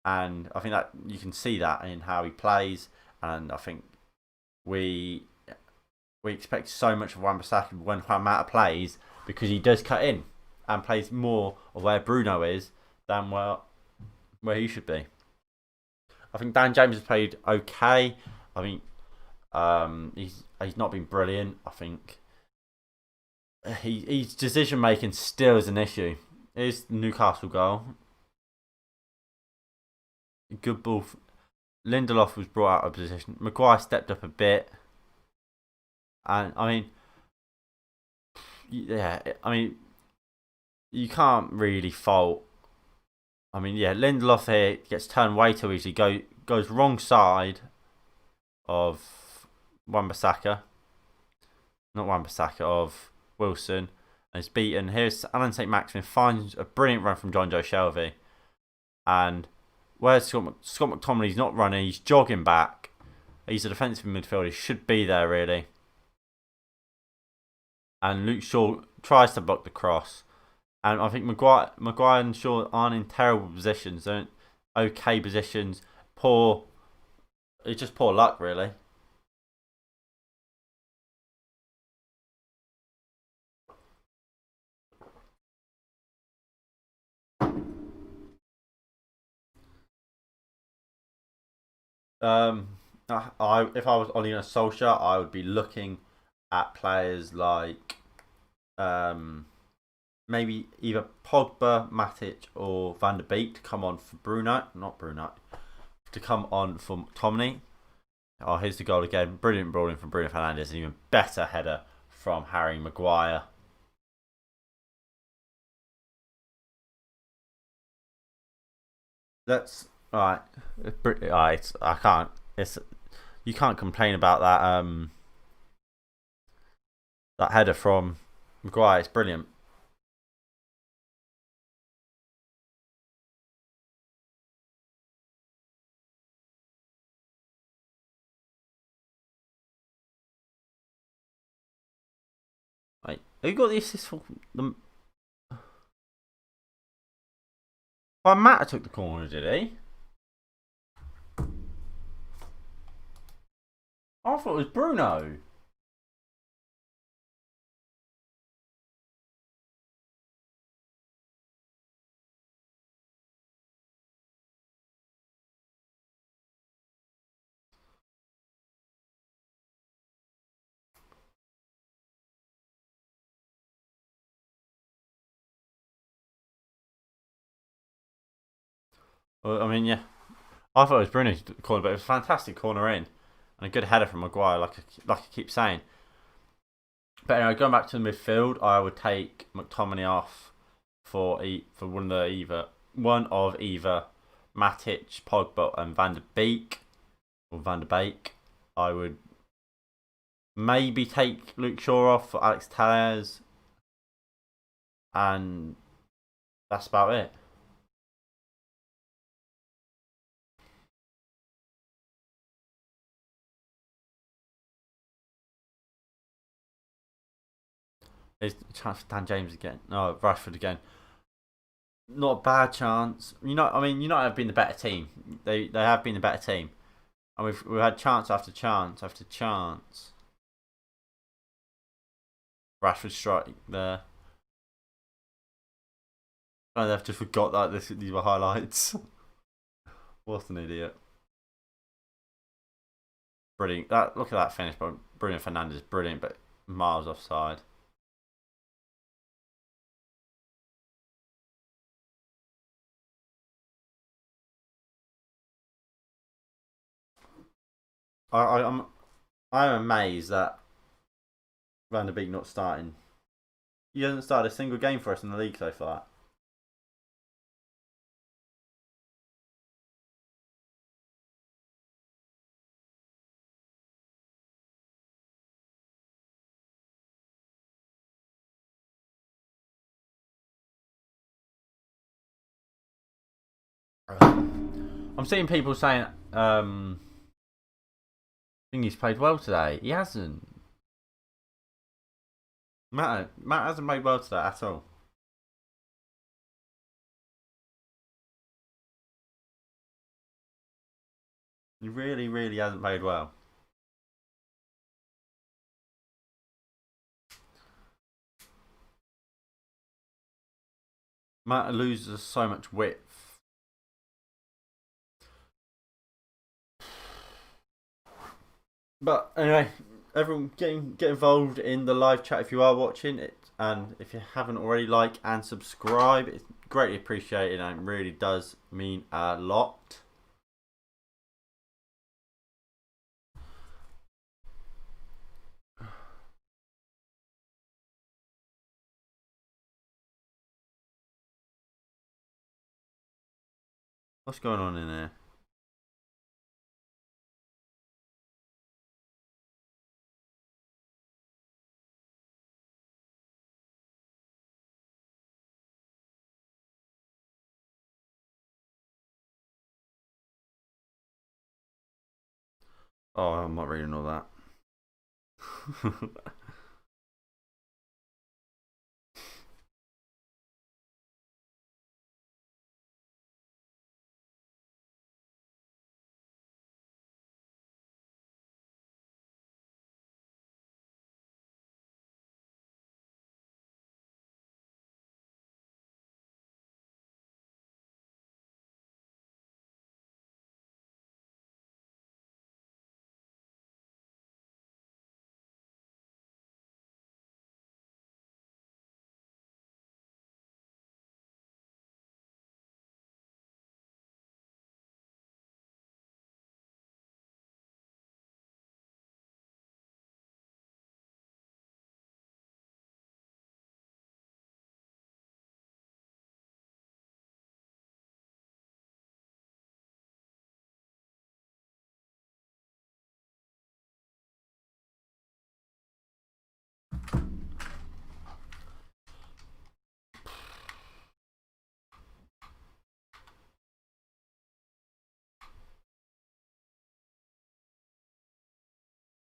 Speaker 1: And I think that you can see that in how he plays. And I think we we expect so much of Wan-Bissaka when Mata plays because he does cut in and plays more of where Bruno is than where he should be. I think Dan James has played okay. I think he's not been brilliant. I think his decision making still is an issue. Here's the Newcastle goal. Good ball. Lindelof was brought out of position. Maguire stepped up a bit. And I mean, yeah, I mean, you can't really fault. I mean, yeah, Lindelof here gets turned way too easily. Goes wrong side of Wan-Bissaka. Not Wan-Bissaka, of Wilson. And is beaten. Here's Alan St. Maximin finds a brilliant run from John Joe Shelby. And where's Scott McTominay's not running, he's jogging back. He's a defensive midfielder, he should be there really. And Luke Shaw tries to block the cross. And I think Maguire and Shaw aren't in terrible positions. They're in okay positions. It's just poor luck, really. If I was Ole Gunnar Solskjaer, I would be looking at players like maybe either Pogba, Matic, or Van der Beek to come on for to come on for McTominay. Oh, here's the goal again. Brilliant brawling from Bruno Fernandes. An even better header from Harry Maguire. That's all right. I can't. You can't complain about that header from Maguire. It's brilliant. Right. Who got the assist for the? Well, Matt took the corner, did he? I thought it was Bruno. Well, I mean, yeah. I thought it was Bruno's corner, but it was a fantastic corner in. And a good header from Maguire, like I keep saying. But anyway, going back to the midfield, I would take McTominay off for one of either Matic, Pogba, and Van der Beek or Van der Beek. I would maybe take Luke Shaw off for Alex Tellez, and that's about it. There's a chance for Dan James again. No, Rashford again. Not a bad chance. United have been the better team. They have been the better team, and we've had chance after chance after chance. Rashford strike there. And they've just forgot that these were highlights. What an idiot! Brilliant. Look at that finish by Bruno Fernandes. Brilliant, but miles offside. I'm amazed that Van der Beek not starting. He hasn't started a single game for us in the league so far. I'm seeing people saying think he's played well today. He hasn't. Matt hasn't played well today at all. He really, really hasn't played well. Matt loses so much width. But anyway, everyone get involved in the live chat if you are watching it, and if you haven't already, like and subscribe. It's greatly appreciated and it really does mean a lot. What's going on in there? Oh, I'm not reading all that.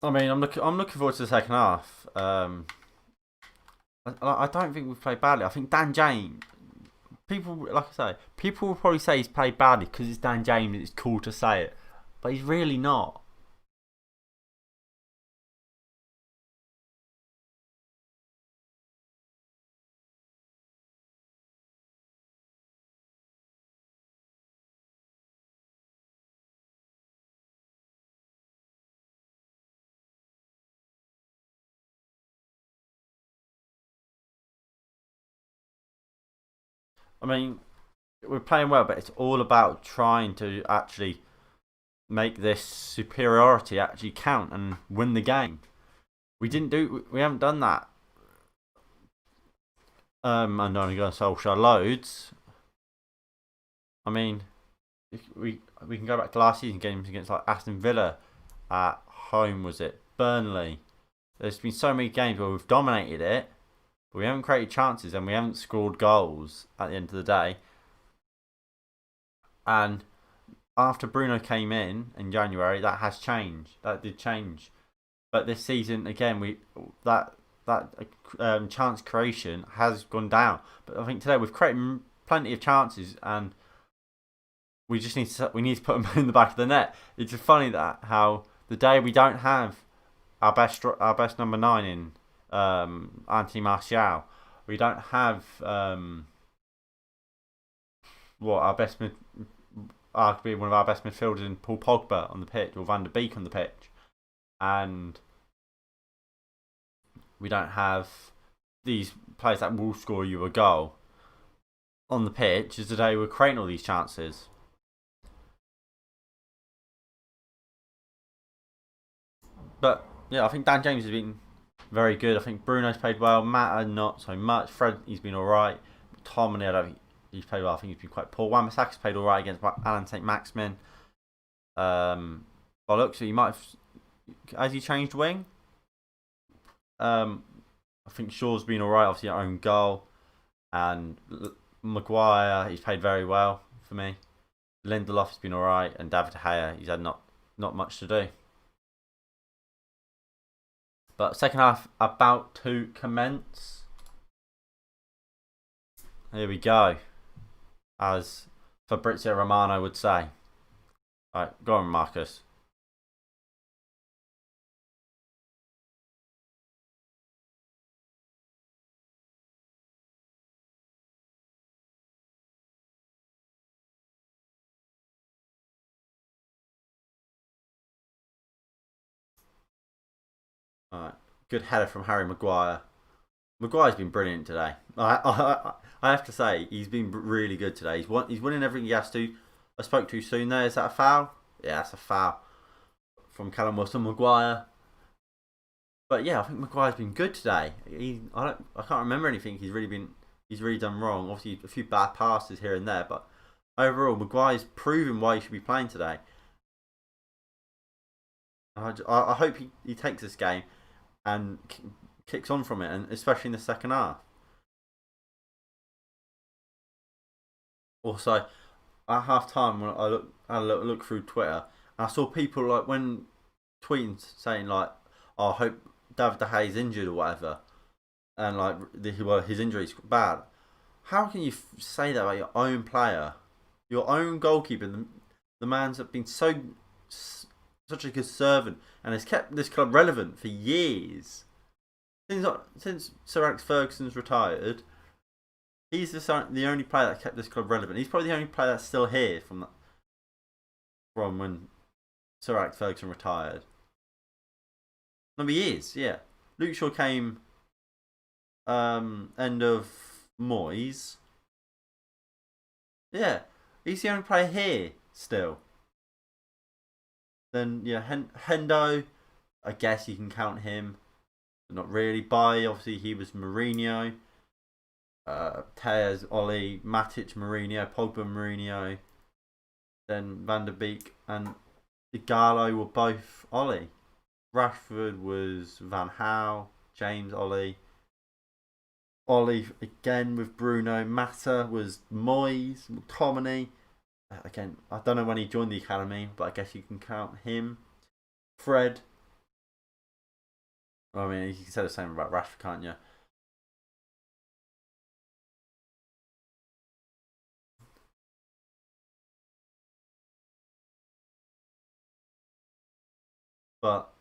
Speaker 1: I mean, I'm looking forward to the second half. I don't think we've played badly. I think Dan James. People, like I say, people will probably say he's played badly because it's Dan James. It's cool to say it, but he's really not. I mean, we're playing well, but it's all about trying to actually make this superiority actually count and win the game. We haven't done that. I'm only going to Solskjaer loads. I mean, we can go back to last season games against like Aston Villa at home, was it? Burnley. There's been so many games where we've dominated it, but we haven't created chances and we haven't scored goals at the end of the day. And after Bruno came in January, that has changed. That did change. But this season again, that chance creation has gone down. But I think today we've created plenty of chances, and we just need to put them in the back of the net. It's just funny that how the day we don't have our best number 9 in Anthony Martial, we don't have our best arguably one of our best midfielders in Paul Pogba on the pitch, or Van der Beek on the pitch, and we don't have these players that will score you a goal on the pitch. Is today we're creating all these chances. But yeah, I think Dan James has been very good. I think Bruno's played well. Matt not so much. Fred, he's been alright. Tommy, I don't think he's played well. I think he's been quite poor. Wan-Bissaka's played alright against Alan St. Maximin. By looks, he might have. Has he changed wing? I think Shaw's been alright. Obviously, our own goal. And Maguire, he's played very well for me. Lindelof has been alright. And David De Gea, he's had not much to do. But second half about to commence. Here we go. As Fabrizio Romano would say. Alright, go on, Marcus. Alright, good header from Harry Maguire. Maguire's been brilliant today. I have to say, he's been really good today. He's winning everything he has to. I spoke too soon there. Is that a foul? Yeah, that's a foul from Callum Wilson. Maguire. But yeah, I think Maguire's been good today. I can't remember anything he's really done wrong. Obviously, a few bad passes here and there, but overall, Maguire's proven why he should be playing today. I hope he takes this game and kicks on from it, and especially in the second half. Also, at half time, when I had a look through Twitter, and I saw people like when tweeting saying like, oh, "I hope David De Gea's injured or whatever," and like his injury's bad. How can you say that about your own player, your own goalkeeper, the man's been such a good servant and has kept this club relevant for years. Since Sir Alex Ferguson's retired, he's the only player that kept this club relevant. He's probably the only player that's still here from when Sir Alex Ferguson retired. No, he is, yeah. Luke Shaw came end of Moyes. Yeah, he's the only player here still. Then yeah, Hendo, I guess you can count him. But not really. Obviously he was Mourinho. Tears, Oli, Matic, Mourinho, Pogba, Mourinho. Then Van der Beek and Igalo were both Oli. Rashford was Van Gaal, James, Oli. Oli again with Bruno. Mata was Moyes, McTominay. Again, I don't know when he joined the academy, but I guess you can count him. Fred. I mean, you can say the same about Rashford, can't you? But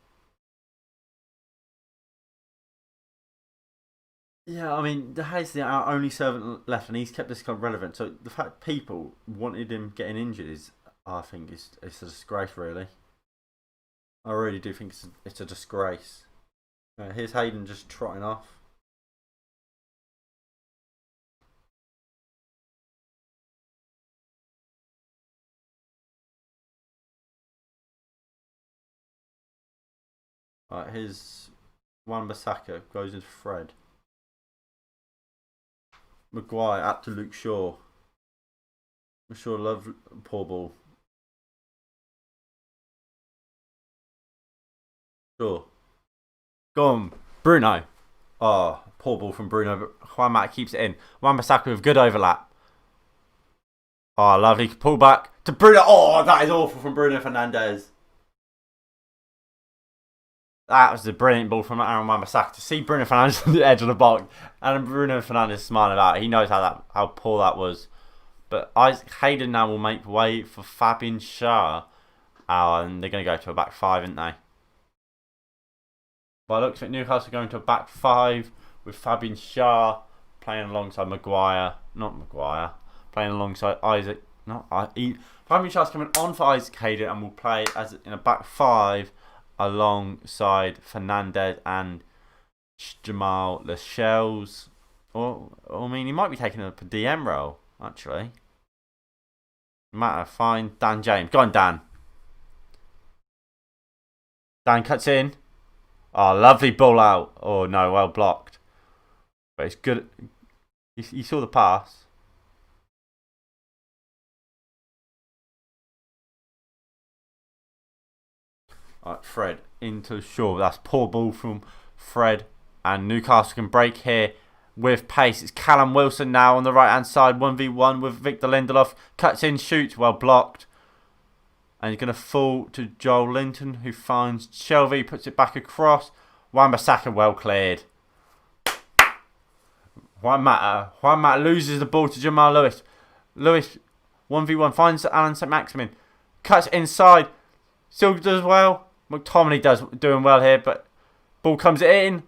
Speaker 1: yeah, I mean, De Gea's our only servant left, and he's kept this club relevant. So the fact people wanted him getting injured is, I think, it's a disgrace, really. I really do think it's a disgrace. Here's Hayden just trotting off. Right, here's Wan-Bissaka goes into Fred. Maguire up to Luke Shaw. Shaw love poor ball. Sure. Go on, Bruno. Oh, poor ball from Bruno, but Juan Mata keeps it in. Wan-Bissaka with good overlap. Oh, lovely pull back to Bruno. Oh, that is awful from Bruno Fernandes. That was a brilliant ball from Aaron Wan-Bissaka to see Bruno Fernandes on the edge of the box, and Bruno Fernandes smiling about it. He knows how poor that was. But Hayden now will make way for Fabian Schär. And they're going to go to a back five, aren't they? By looks at Newcastle going to a back five with Fabian Schär playing alongside playing alongside Isaac. Fabian Schär's coming on for Isaac Hayden and will play as in a back five alongside Fernandez and Jamal Lascelles. Or I mean, he might be taking a DM role, actually. Matter, fine. Dan James. Go on, Dan. Dan cuts in. Oh, lovely ball out. Oh, no, well blocked. But it's good. You saw the pass. Alright, Fred into Shaw. That's poor ball from Fred. And Newcastle can break here with pace. It's Callum Wilson now on the right hand side. 1v1 with Victor Lindelof. Cuts in, shoots. Well blocked. And he's going to fall to Joel Linton, who finds Shelvey, puts it back across. Wan-Bissaka well cleared. Juan Mata loses the ball to Jamal Lewis. Lewis 1v1 finds Alan St. Maximin. Cuts inside. Still does well. McTominay doing well here, but ball comes in.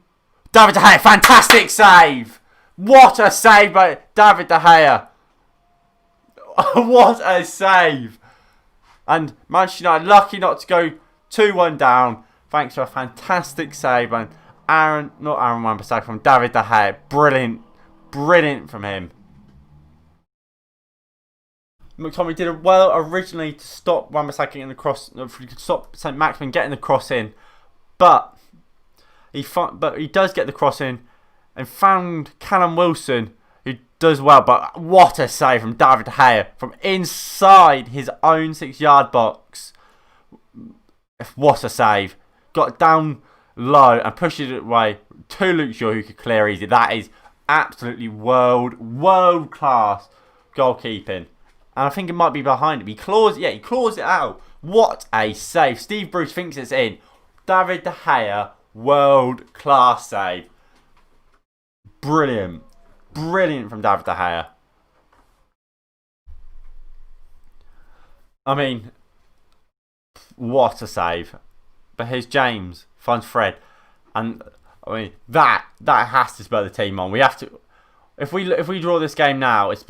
Speaker 1: David De Gea, fantastic save! What a save by David De Gea! What a save! And Manchester United lucky not to go 2-1 down thanks to a fantastic save and not Aaron Wan-Bissaka, from David De Gea. Brilliant from him. McTominay did it well originally to stop Wan-Bissaka getting the cross, to stop St. Maximin getting the cross in, but he does get the cross in and found Callum Wilson, who does well. But what a save from David De Gea from inside his own 6-yard box. What a save! Got down low and pushes it away to Luke Shaw, who could clear easy. That is absolutely world class goalkeeping. And I think it might be behind him. He claws it out. What a save. Steve Bruce thinks it's in. David De Gea, world class save. Brilliant from David De Gea. I mean, what a save. But here's James, finds Fred. And I mean, that has to spur the team on. We have to, if we draw this game now, it's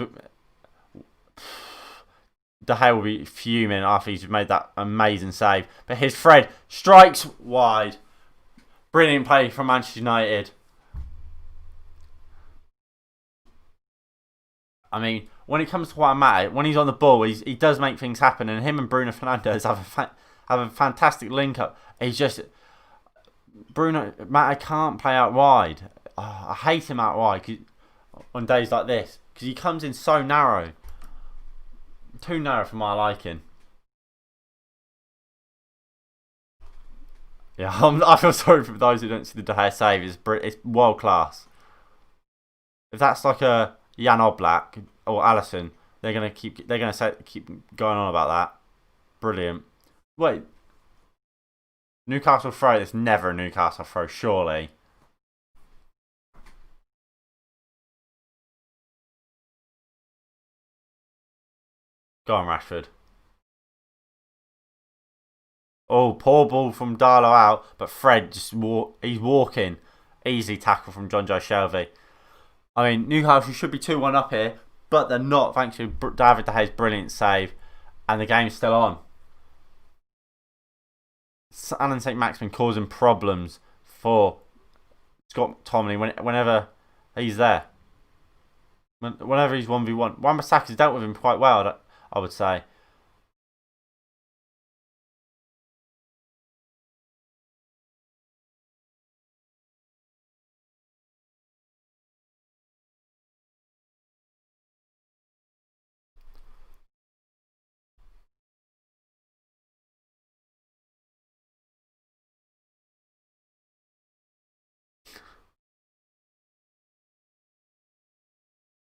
Speaker 1: De Gea will be fuming after he's made that amazing save. But here's Fred, strikes wide. Brilliant play from Manchester United. I mean, when it comes to what matters, when he's on the ball, he does make things happen. And him and Bruno Fernandes have a fantastic link up. He's just Mata can't play out wide. Oh, I hate him out wide on days like this because he comes in so narrow. Too narrow for my liking. Yeah, I feel sorry for those who don't see the De Gea save. It's world class. If that's like a Jan Oblak or Alisson, they're gonna keep going on about that. Brilliant. Wait, Newcastle throw. It's never a Newcastle throw, surely. Go on, Rashford. Oh, poor ball from Darlow out, but Fred he's walking. Easy tackle from John Joe Shelby. I mean, Newcastle should be 2-1 up here, but they're not thanks to David De Gea's brilliant save, and the game's still on. Alan St. Maximin causing problems for Scott McTominay whenever he's there. Whenever he's 1v1. Wan-Bissaka's dealt with him quite well, I would say.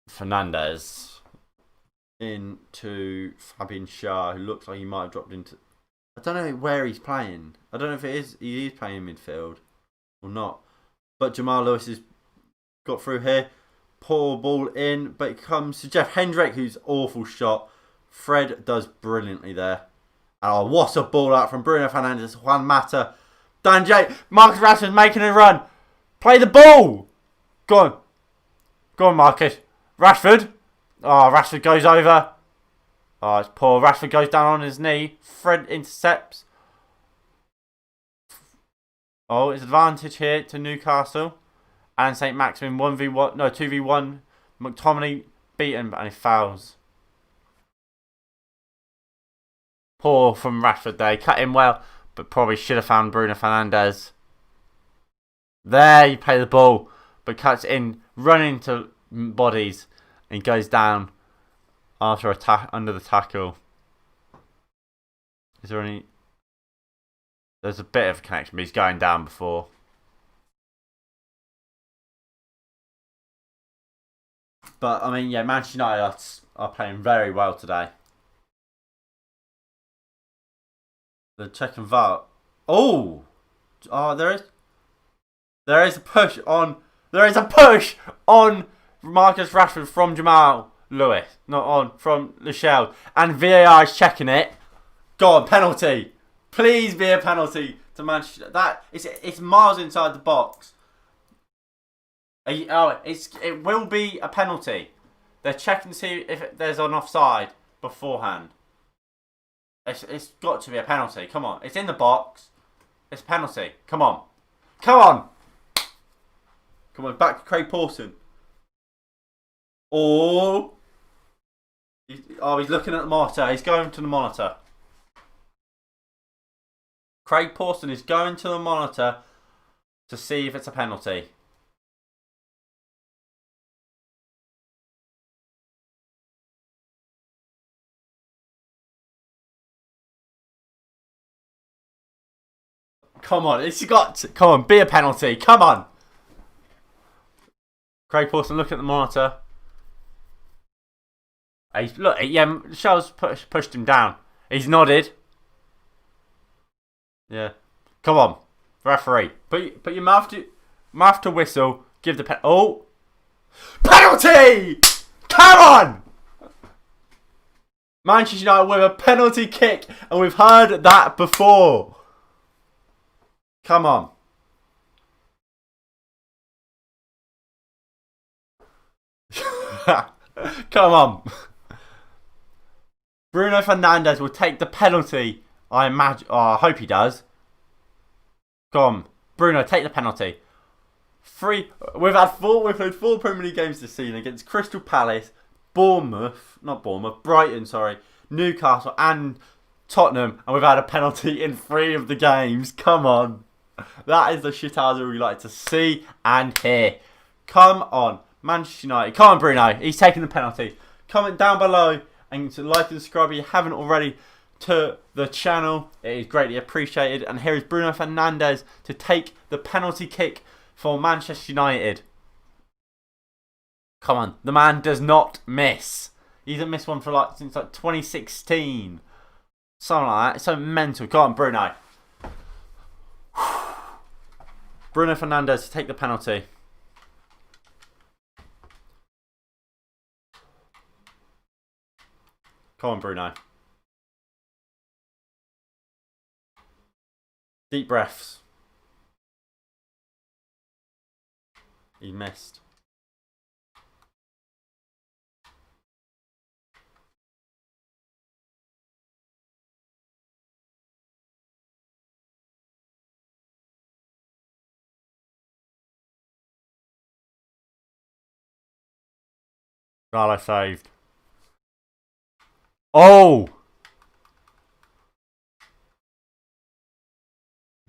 Speaker 1: Fernandes into Fabian Schär, who looks like he might have dropped into. I don't know where he's playing. I don't know if he is playing midfield or not. But Jamal Lewis has got through here. Poor ball in, but it comes to Jeff Hendrick, who's awful shot. Fred does brilliantly there. Oh, what a ball out from Bruno Fernandes, Juan Mata, Dan J. Marcus Rashford making a run. Play the ball. Go on, Marcus. Rashford. Oh, Rashford goes over. Oh, it's poor. Rashford goes down on his knee. Fred intercepts. Oh, it's advantage here to Newcastle. And St. Maximin 1v1. No, 2v1. McTominay beaten and he fouls. Poor from Rashford there. He cut in well, but probably should have found Bruno Fernandes. There, you play the ball, but cuts in, running into bodies, and goes down after under the tackle. Is there any? There's a bit of a connection, but he's going down before. But I mean, yeah, Manchester United are playing very well today. The check and VAR. Oh, there is. There is a push on. There is a push on Marcus Rashford from Jamal Lewis, not on from Michelle, and VAR is checking it. Go on, penalty. Please be a penalty to Manchester. That it's miles inside the box. It will be a penalty. They're checking to see if there's an offside beforehand. It's got to be a penalty. Come on, it's in the box. It's a penalty. Come on, come on, come on. Back to Craig Pawson. Oh, he's looking at the monitor. He's going to the monitor. Craig Pawson is going to the monitor to see if it's a penalty. Come on, it's got to, come on, be a penalty. Come on. Craig Pawson looking at the monitor. Look, yeah, Shell's pushed him down. He's nodded. Yeah. Come on, referee. Put your mouth to whistle. Give the penalty. Come on. Manchester United with a penalty kick, and we've heard that before. Come on. Come on. Bruno Fernandes will take the penalty. I imagine. Oh, I hope he does. Come on, Bruno, take the penalty. We've played four Premier League games this season against Crystal Palace, Brighton, Newcastle and Tottenham, and we've had a penalty in 3 of the games. Come on. That is the shithousery we like to see and hear. Come on, Manchester United. Come on, Bruno. He's taking the penalty. Comment down below and to like and subscribe if you haven't already to the channel. It is greatly appreciated. And here is Bruno Fernandes to take the penalty kick for Manchester United. Come on, the man does not miss. He hasn't missed one since 2016. Something like that. It's so mental. Come on, Bruno. Bruno Fernandes to take the penalty. Come on, Bruno. Deep breaths. He missed. Darlow saved. Oh!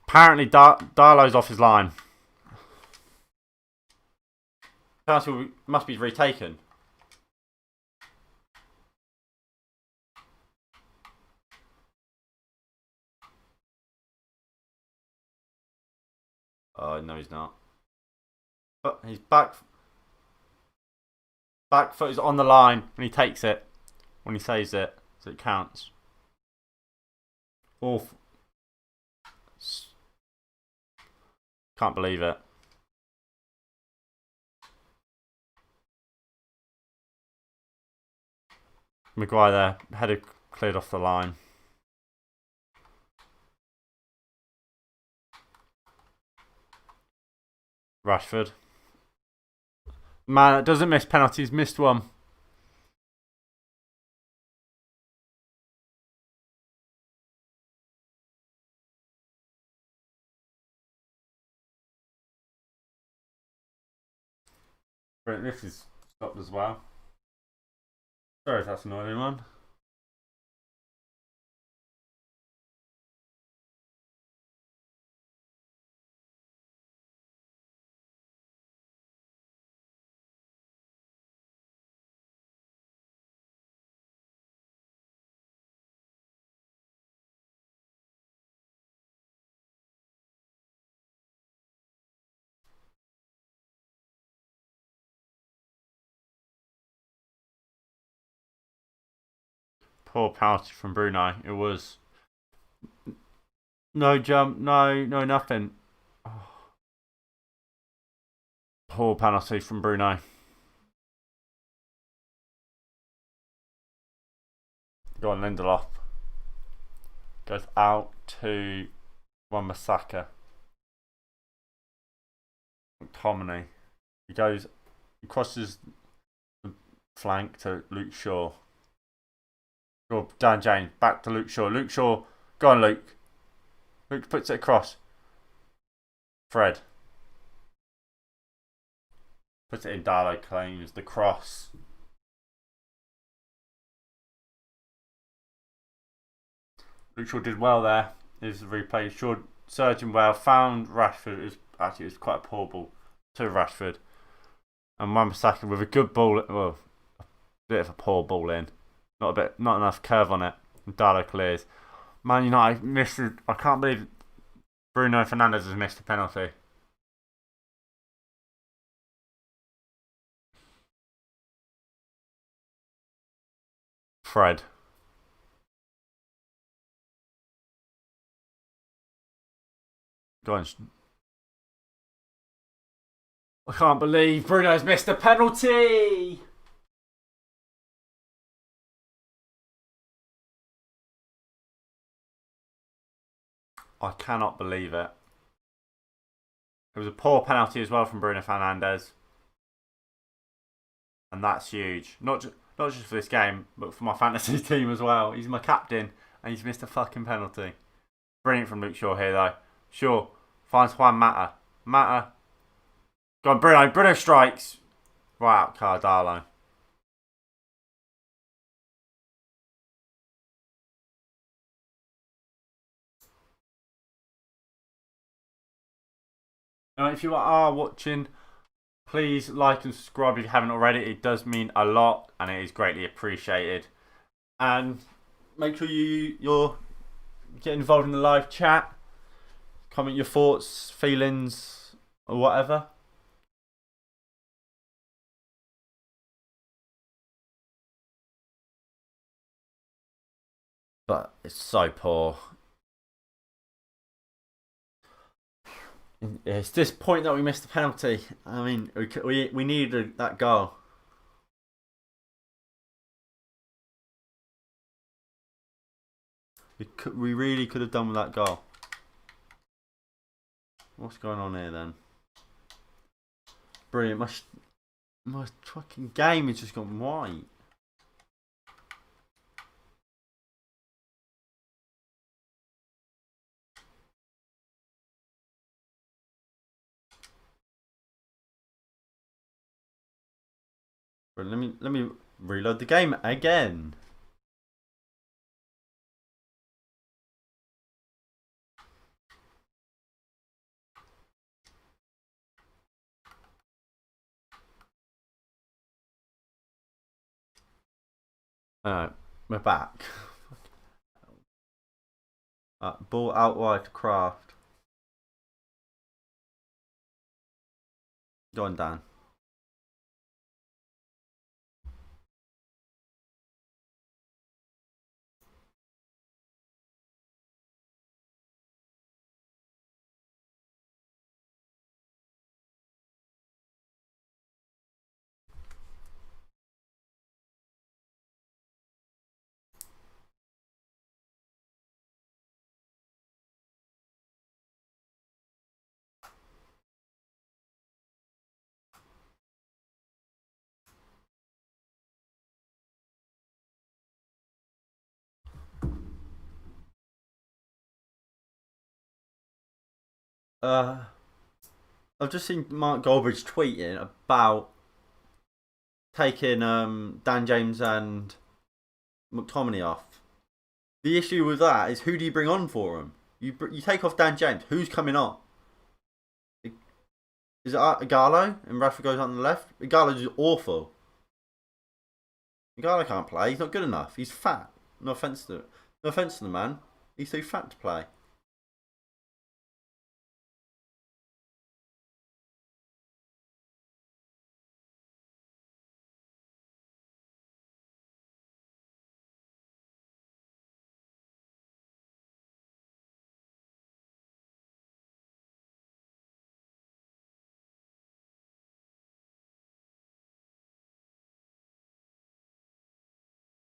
Speaker 1: Apparently Darlow's off his line. Penalty must be retaken. Oh, no, he's not. But he's back. Back foot is on the line when he takes it. When he saves it. So it counts. Awful. Can't believe it. Maguire there. Header cleared off the line. Rashford. Man, it doesn't miss penalties. Missed one. This is stopped as well. Sorry if that's annoying anyone. Poor penalty from Bruno. It was no jump, no nothing. Poor penalty from Bruno. Go on, Lindelof. Goes out to Wan-Bissaka. McTominay. He crosses the flank to Luke Shaw. Go Dan James, back to Luke Shaw. Luke Shaw, go on Luke. Luke puts it across. Fred. Puts it in, Darlow claims the cross. Luke Shaw did well there. Is the replay. Shaw surging well, found Rashford. It was quite a poor ball to Rashford. And Wan-Bissaka with a good ball, well, a bit of a poor ball in. Not enough curve on it. And Darlow clears. Man United missed. I can't believe Bruno Fernandes has missed a penalty. Fred. Go on. I can't believe Bruno's missed a penalty. I cannot believe it. It was a poor penalty as well from Bruno Fernandes. And that's huge. Not just for this game, but for my fantasy team as well. He's my captain, and he's missed a fucking penalty. Brilliant from Luke Shaw here, though. Shaw finds Juan Mata. Mata. Go on, Bruno. Bruno strikes. Right out, Cardalo. If you are watching, please like and subscribe if you haven't already. It does mean a lot, and it is greatly appreciated. And make sure you're getting involved in the live chat. Comment your thoughts, feelings, or whatever. But it's so poor. It's this point that we missed the penalty. I mean, we needed that goal. We really could have done with that goal. What's going on here then? Brilliant. My fucking game has just gone white. Let me reload the game again. We're back. Ball out wide to Craft. Go on, Dan. I've just seen Mark Goldbridge tweeting about taking Dan James and McTominay off. The issue with that is, who do you bring on for him? You take off Dan James. Who's coming on? Is it Igalo and Rashford goes on the left? Igalo's awful. Igalo can't play. He's not good enough. He's fat. No offense to the man. He's too fat to play.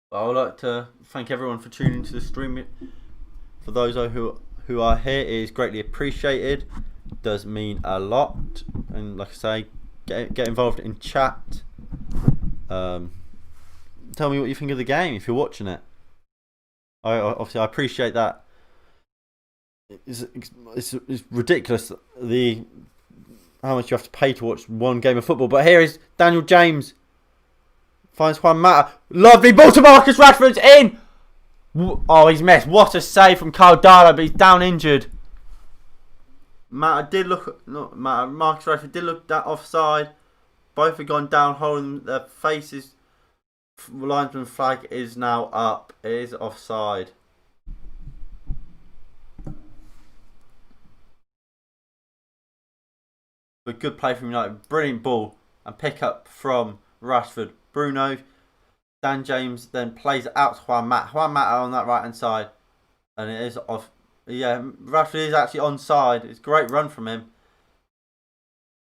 Speaker 1: I would like to thank everyone for tuning into the stream. For those who are here, it is greatly appreciated. It does mean a lot. And like I say, get involved in chat. Tell me what you think of the game if you're watching it. I appreciate that. It's ridiculous how much you have to pay to watch one game of football. But here is Daniel James. Finds Juan Mata. Lovely ball to Marcus Rashford's in. Oh, he's missed. What a save from Caldara, but he's down injured. Marcus Rashford did look that offside. Both have gone down, holding their faces. Linesman flag is now up. It is offside. But good play from United. Brilliant ball and pick up from Rashford. Bruno. Dan James then plays it out to Juan Mata. Juan Mata on that right hand side. And it is off. Yeah, Rashford is actually onside. It's a great run from him.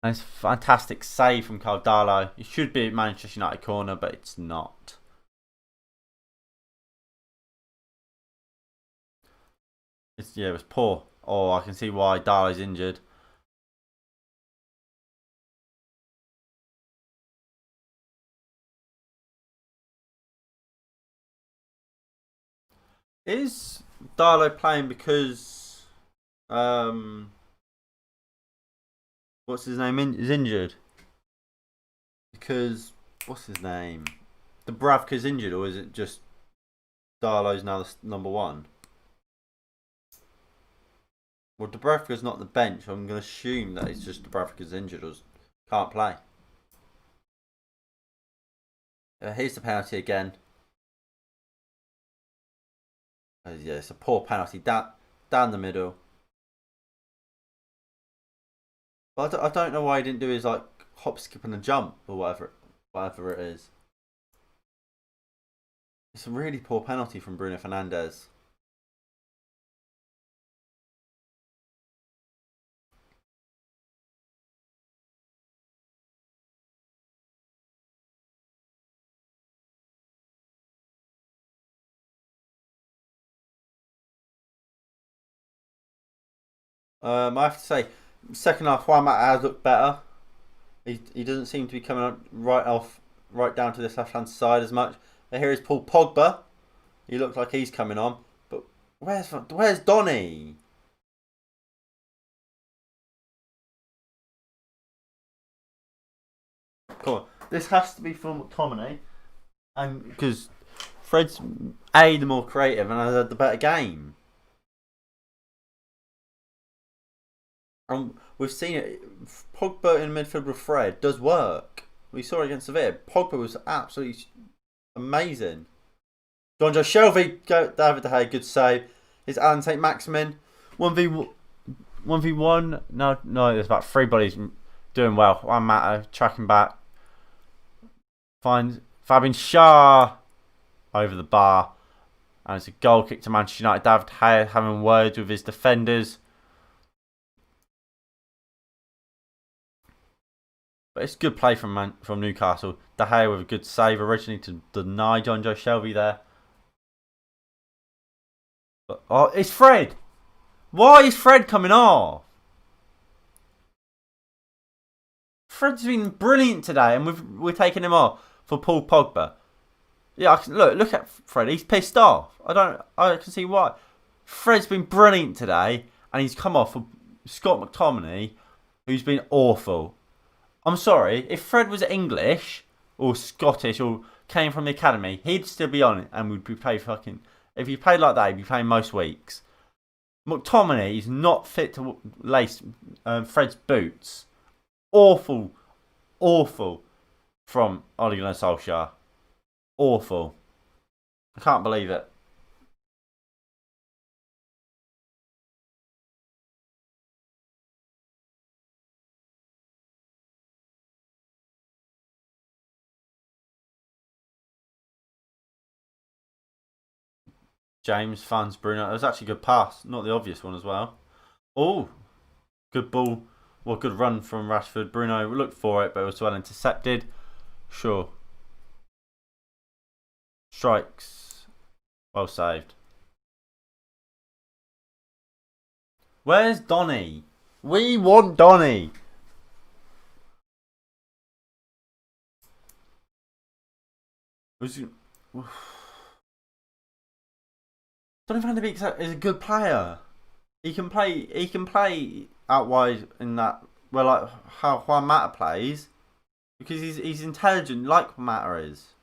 Speaker 1: And it's a fantastic save from Caldara. It should be Manchester United corner, but it's not. It was poor. Oh, I can see why Darlow's injured. Is Darlow playing because what's his name is injured? Because what's his name? Dubravka's injured, or is it just Darlow's now the number one? Well, Dubravka's not on the bench. I'm going to assume that it's just Dubravka's injured or can't play. Here's the penalty again. Yeah, it's a poor penalty down the middle. But I don't know why he didn't do his like hop, skip, and a jump or whatever it is. It's a really poor penalty from Bruno Fernandes. I have to say, second half, Juan Mata has looked better. He doesn't seem to be coming up right down to this left hand side as much. And here is Paul Pogba. He looks like he's coming on, but where's Donny? Come on, this has to be from McTominay, and because Fred's the more creative and has had the better game. And we've seen it. Pogba in midfield with Fred does work. We saw it against Sevilla. Pogba was absolutely amazing. Jonjo Shelvey, David De Gea, good save. Is Alan St. Maximin 1v1? No, there's about three bodies doing well. One matter, tracking back. Finds Fabian Schär over the bar. And it's a goal kick to Manchester United. David De Gea having words with his defenders. But it's good play from Newcastle. De Gea with a good save originally to deny Jonjo Shelvey there. But, it's Fred. Why is Fred coming off? Fred's been brilliant today, and we're taking him off for Paul Pogba. Yeah, look at Fred. He's pissed off. I can see why. Fred's been brilliant today, and he's come off for Scott McTominay, who's been awful. I'm sorry, if Fred was English or Scottish or came from the academy, he'd still be on it and would be played fucking. If he played like that, he'd be playing most weeks. McTominay is not fit to lace Fred's boots. Awful from Ole Gunnar Solskjaer. Awful. I can't believe it. James funds Bruno. It was actually a good pass, not the obvious one as well. Oh, good ball. Well, good run from Rashford. Bruno looked for it, but it was well intercepted. Sure. Strikes. Well saved. Where's Donny? We want Donny. Donny van de Beek is a good player. He can play. He can play out wide in that. Well, like how Juan Mata plays, because he's intelligent, like Mata is.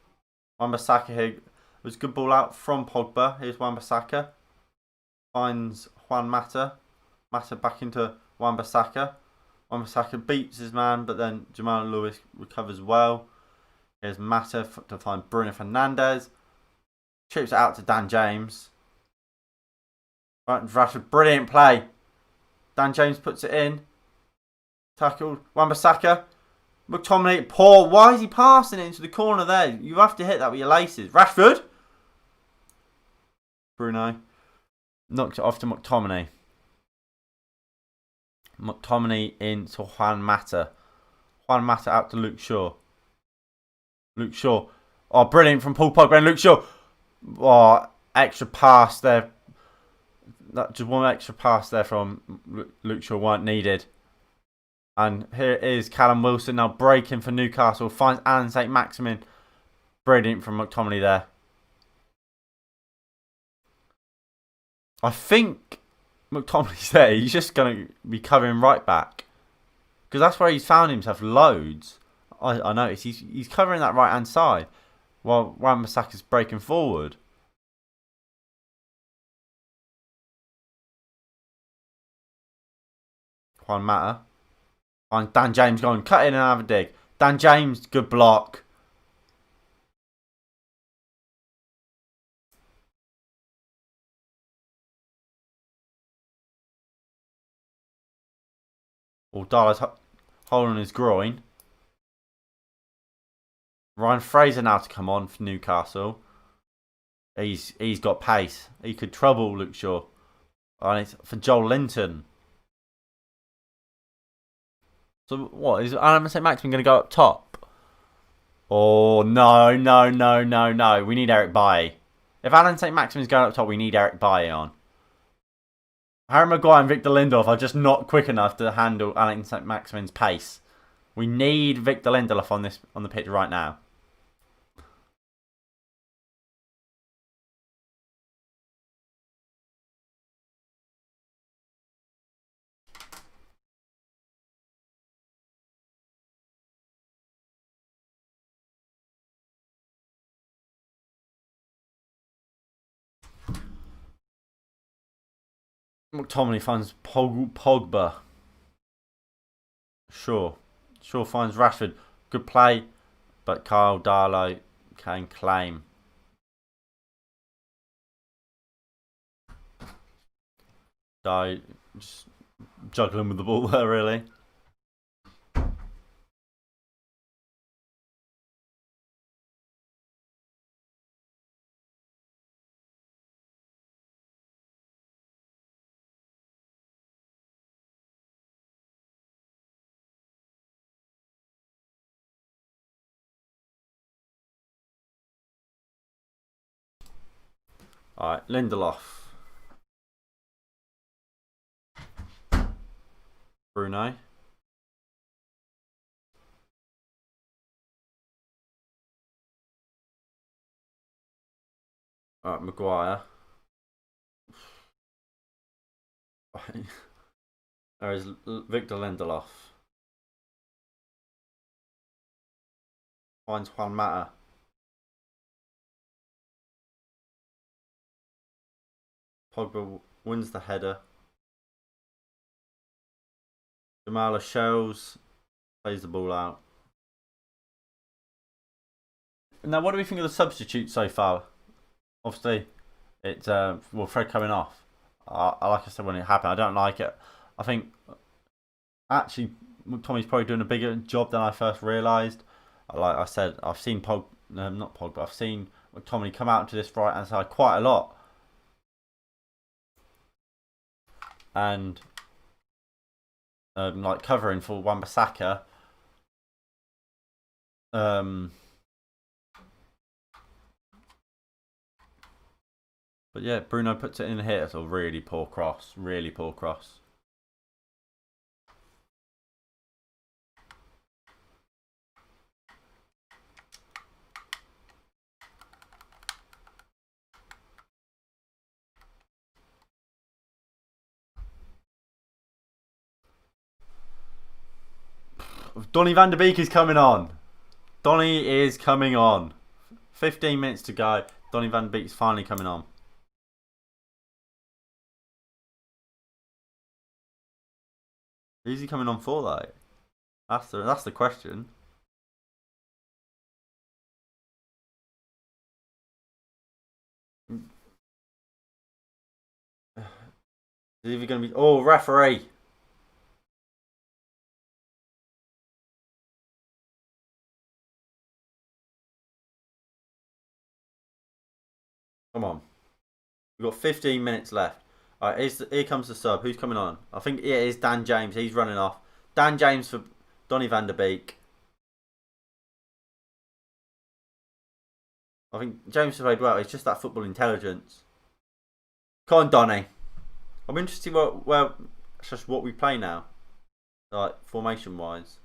Speaker 1: Wan-Bissaka here was a good ball out from Pogba. Here's Wan-Bissaka. Finds Juan Mata. Mata back into Wan-Bissaka. Wan-Bissaka beats his man, but then Jamal Lewis recovers well. Here's Mata to find Bruno Fernandes. Chips it out to Dan James. Right, Rashford, brilliant play. Dan James puts it in. Tackled. Wan-Bissaka. McTominay, poor. Why is he passing it into the corner there? You have to hit that with your laces. Rashford. Bruno. Knocked it off to McTominay. McTominay into Juan Mata. Juan Mata out to Luke Shaw. Luke Shaw. Oh, brilliant from Paul Pogba and Luke Shaw. Oh, extra pass there. That just one extra pass there from Luke Shaw weren't needed. And here is Callum Wilson now breaking for Newcastle. Finds Alan St. Maximin. Brilliant from McTominay there. I think McTominay's there. He's just going to be covering right back. Because that's where he's found himself loads. I noticed he's covering that right hand side. While Wan-Bissaka's breaking forward. Juan Mata. And Dan James going, cut in and have a dig. Dan James, good block. Oh, Darla's holding his groin. Ryan Fraser now to come on for Newcastle. He's got pace. He could trouble Luke Shaw. And it's for Joel Linton. So what, is Alan St. Maximin going to go up top? Oh, no. We need Eric Bailly. If Alan St. Maximin's going up top, we need Eric Bailly on. Harry Maguire and Victor Lindelof are just not quick enough to handle Alan St. Maximin's pace. We need Victor Lindelof on the pitch right now. McTominay finds Pogba. Shaw finds Rashford. Good play, but Kyle Darlow can claim. Just juggling with the ball there, really. Alright, Lindelof. Bruno. Alright, Maguire. There is Victor Lindelof. Finds Juan Mata. Pogba wins the header. Jamala shells, plays the ball out. Now, what do we think of the substitute so far? Obviously, it's Fred coming off. Like I said when it happened, I don't like it. I think actually Tommy's probably doing a bigger job than I first realised. Like I said, I've seen I've seen Tommy come out to this right hand side quite a lot, and like covering for Wan-Bissaka. But yeah, Bruno puts it in here. It's a really poor cross. Really poor cross. Donny van der Beek is coming on. Donny is coming on. 15 minutes to go. Donny van der Beek is finally coming on. Who's he coming on for, though? That's the question. Is he going to be... Oh, referee. Come on. We've got 15 minutes left. Alright, here comes the sub. Who's coming on? I think it is Dan James. He's running off. Dan James for Donny van der Beek. I think James has played well. It's just that football intelligence. Come on, Donny. I'm interested just what we play now, like formation wise.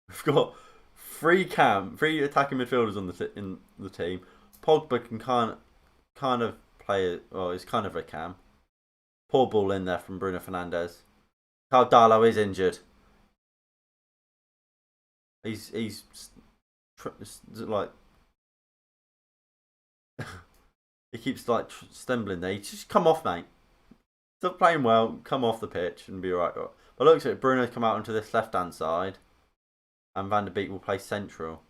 Speaker 1: We've got three attacking midfielders on in the team. Pogba can kind of play it. Well, he's kind of a cam. Poor ball in there from Bruno Fernandes. Caldalo is injured. He's like he keeps like stumbling there. He's just come off, mate. Stop playing well. Come off the pitch and be right. But looks like Bruno's come out onto this left hand side, and Van der Beek will play central.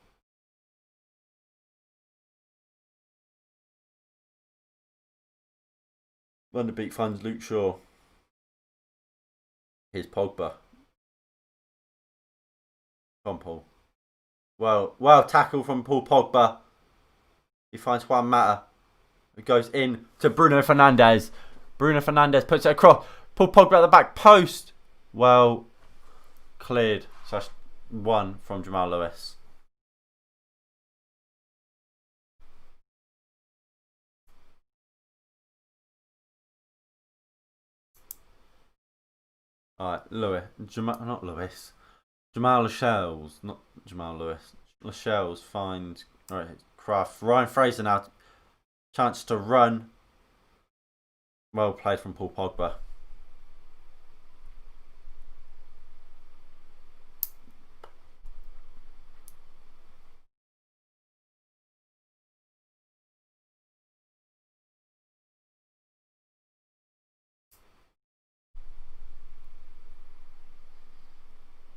Speaker 1: Van der Beek finds Luke Shaw. Here's Pogba. Come on, Paul. Well tackle from Paul Pogba. He finds Juan Mata. It goes in to Bruno Fernandes. Bruno Fernandes puts it across. Paul Pogba at the back post. Well cleared. /1 from Jamal Lewis. Alright, Jamal Lascelles, not Jamal Lewis. Lascelles finds Kraft. Ryan Fraser now. Chance to run. Well played from Paul Pogba.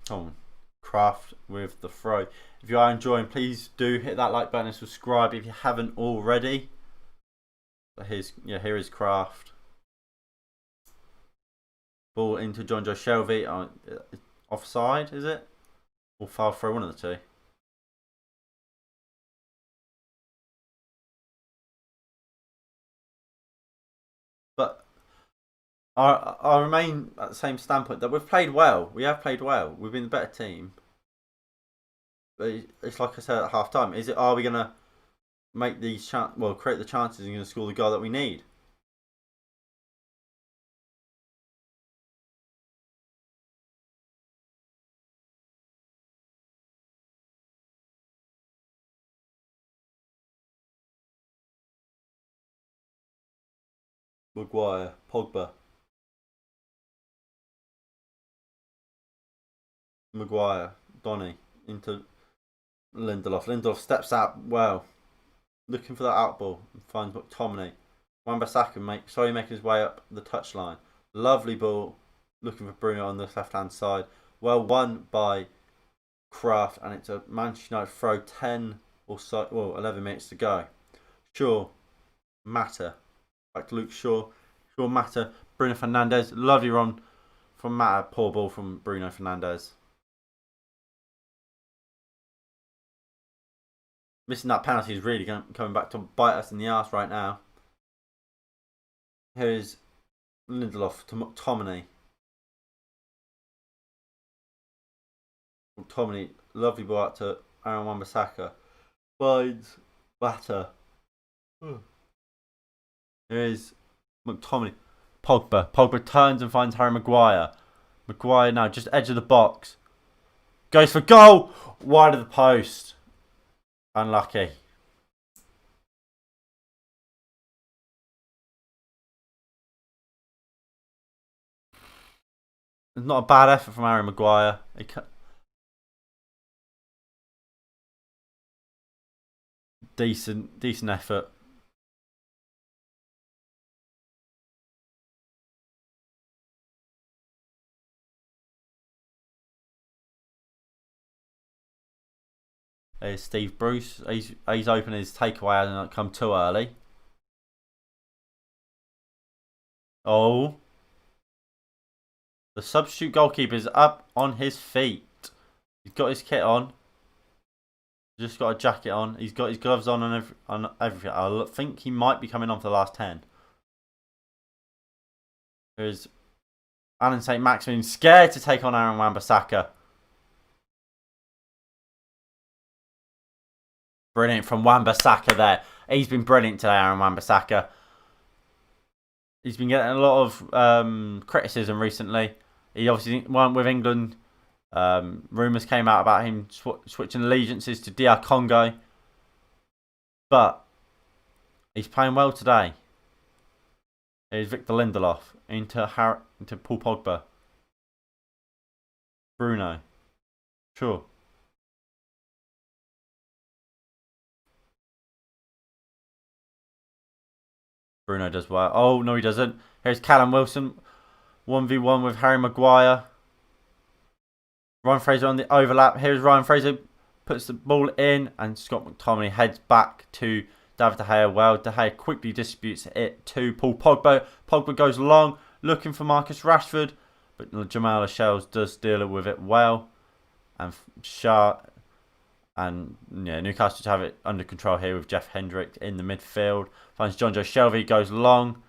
Speaker 1: Come on. Kraft with the throw. If you are enjoying, please do hit that like button and subscribe if you haven't already. But here is Kraft. Ball into John Joe Shelby. Offside, is it? Or foul throw, one of the two. But I remain at the same standpoint that we've played well. We have played well. We've been the better team. But it's like I said at half time. Are we gonna make these create the chances and gonna score the goal that we need? Maguire, Pogba, Maguire, Donny into Lindelof. Lindelof steps out well, looking for that out ball and finds McTominay. Wan-Bissaka making his way up the touchline. Lovely ball, looking for Bruno on the left hand side. Well won by Kraft, and it's a Manchester United throw. 10 or so, 11 minutes to go. Shaw, Mata, back to Luke Shaw. Shaw, Mata, Bruno Fernandes. Lovely run from Mata. Poor ball from Bruno Fernandes. Missing that penalty is really coming back to bite us in the arse right now. Here is Lindelof to McTominay. McTominay, lovely ball out to Aaron Wan-Bissaka. Finds Mata. Here is McTominay. Pogba. Pogba turns and finds Harry Maguire. Maguire now just edge of the box. Goes for goal. Wide of the post. Unlucky. It's not a bad effort from Harry Maguire. Decent effort. There's Steve Bruce. He's opening his takeaway and not come too early. Oh. The substitute goalkeeper is up on his feet. He's got his kit on. Just got a jacket on. He's got his gloves on and everything. I think he might be coming on for the last 10. There's Alan St. Maximin scared to take on Aaron Wan-Bissaka. Brilliant from Wan-Bissaka there. He's been brilliant today, Aaron Wan-Bissaka. He's been getting a lot of criticism recently. He obviously went with England. Rumours came out about him switching allegiances to DR Congo. But he's playing well today. Here's Victor Lindelof into Paul Pogba. Bruno. Sure. Bruno does well. Oh, no, he doesn't. Here's Callum Wilson. 1v1 with Harry Maguire. Ryan Fraser on the overlap. Here's Ryan Fraser. Puts the ball in. And Scott McTominay heads back to David De Gea. Well, De Gea quickly distributes it to Paul Pogba. Pogba goes long. Looking for Marcus Rashford. But Jamal Lascelles does deal with it well. And Newcastle to have it under control here with Jeff Hendrick in the midfield. Finds John Joe Shelvey, goes long.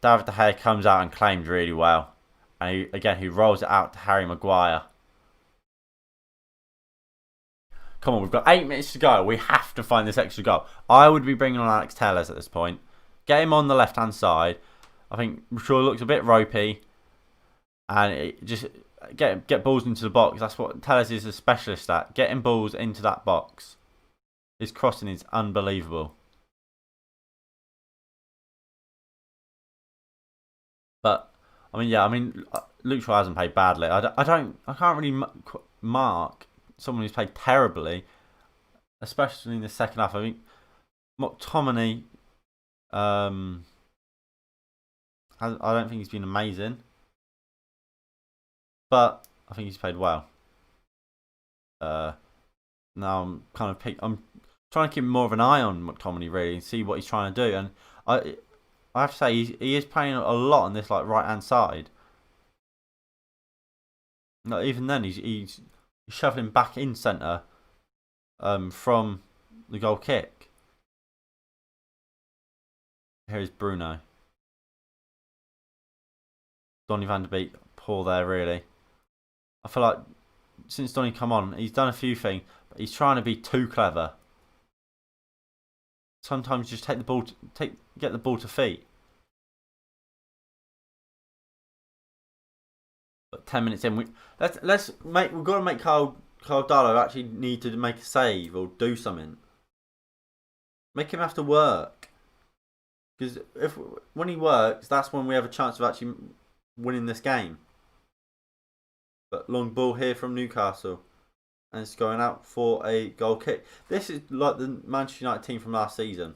Speaker 1: David De Gea comes out and claimed really well. And he rolls it out to Harry Maguire. Come on, we've got 8 minutes to go. We have to find this extra goal. I would be bringing on Alex Telles at this point. Get him on the left-hand side. I think sure looks a bit ropey. And just get balls into the box. That's what Telles is a specialist at. Getting balls into that box. His crossing is unbelievable. But Luke Shaw hasn't played badly. I can't really mark someone who's played terribly, especially in the second half. I think McTominay. I don't think he's been amazing. But I think he's played well. Now I'm trying to keep more of an eye on McTominay really and see what he's trying to do. And I have to say he is playing a lot on this right hand side. No, even then he's shoving him back in centre from the goal kick. Here's Bruno. Donny van de Beek, poor there really. I feel like since Donny come on, he's done a few things, but he's trying to be too clever. Sometimes just get the ball to feet. But 10 minutes in, we've got to make Kyle Darlow actually need to make a save or do something. Make him have to work. Because when he works, that's when we have a chance of actually winning this game. But long ball here from Newcastle. And it's going out for a goal kick. This is like the Manchester United team from last season.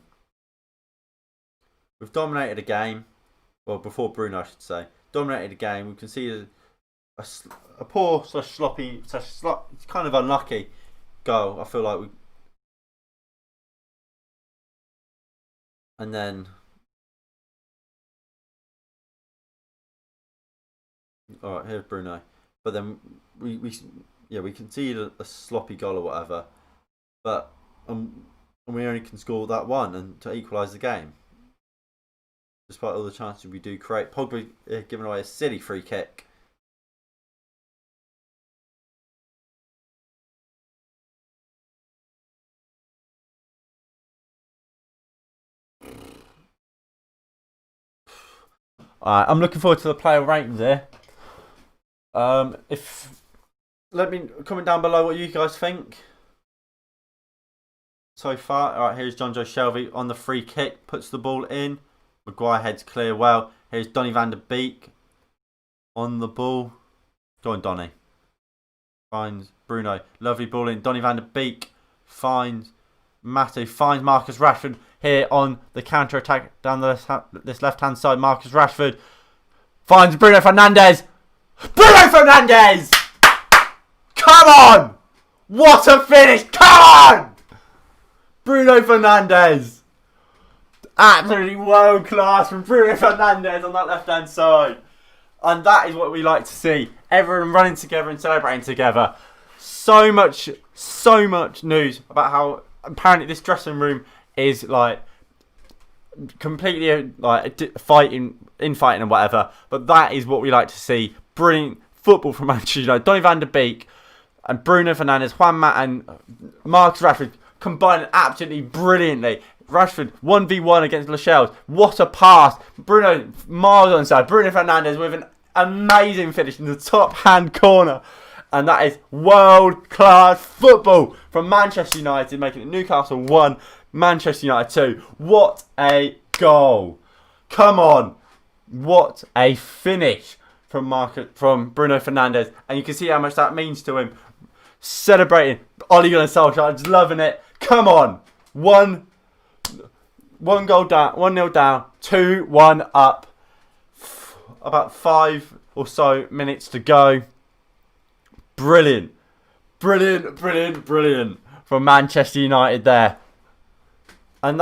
Speaker 1: We've dominated a game. Well, before Bruno, I should say. Dominated a game. We conceded a poor, sloppy, it's kind of unlucky goal. I feel like we. And then. Alright, here's Bruno. But then we conceded a sloppy goal or whatever, but and we only can score that one and to equalise the game, despite all the chances we do create. Pogba giving away a silly free kick. I'm looking forward to the player rankings here. Let me comment down below what you guys think so far. All right, here's John Joe Shelvey on the free kick, puts the ball in. Maguire heads clear well. Here's Donny van der Beek on the ball. Go on, Donny. Finds Bruno. Lovely ball in. Donny van der Beek finds Matu. Finds Marcus Rashford here on the counter attack down this left hand side. Marcus Rashford finds Bruno Fernandes. Bruno Fernandes! Come on! What a finish! Come on! Bruno Fernandes. Absolutely world class from Bruno Fernandes on that left hand side. And that is what we like to see. Everyone running together and celebrating together. So much news about how apparently this dressing room is like completely like fighting and whatever. But that is what we like to see. Brilliant football from Manchester United. Donny van der Beek and Bruno Fernandes, Juan Mata and Marcus Rashford combining absolutely brilliantly. Rashford 1v1 against Lascelles. What a pass. Bruno miles on side. Bruno Fernandes with an amazing finish in the top hand corner. And that is world class football from Manchester United, making it Newcastle 1, Manchester United 2. What a goal. Come on. What a finish from Bruno Fernandes. And you can see how much that means to him. Celebrating. Ole Gunnar Solskjaer, just loving it. Come on. 1-0 down, 2-1 up. About 5 or so minutes to go. Brilliant from Manchester United there. And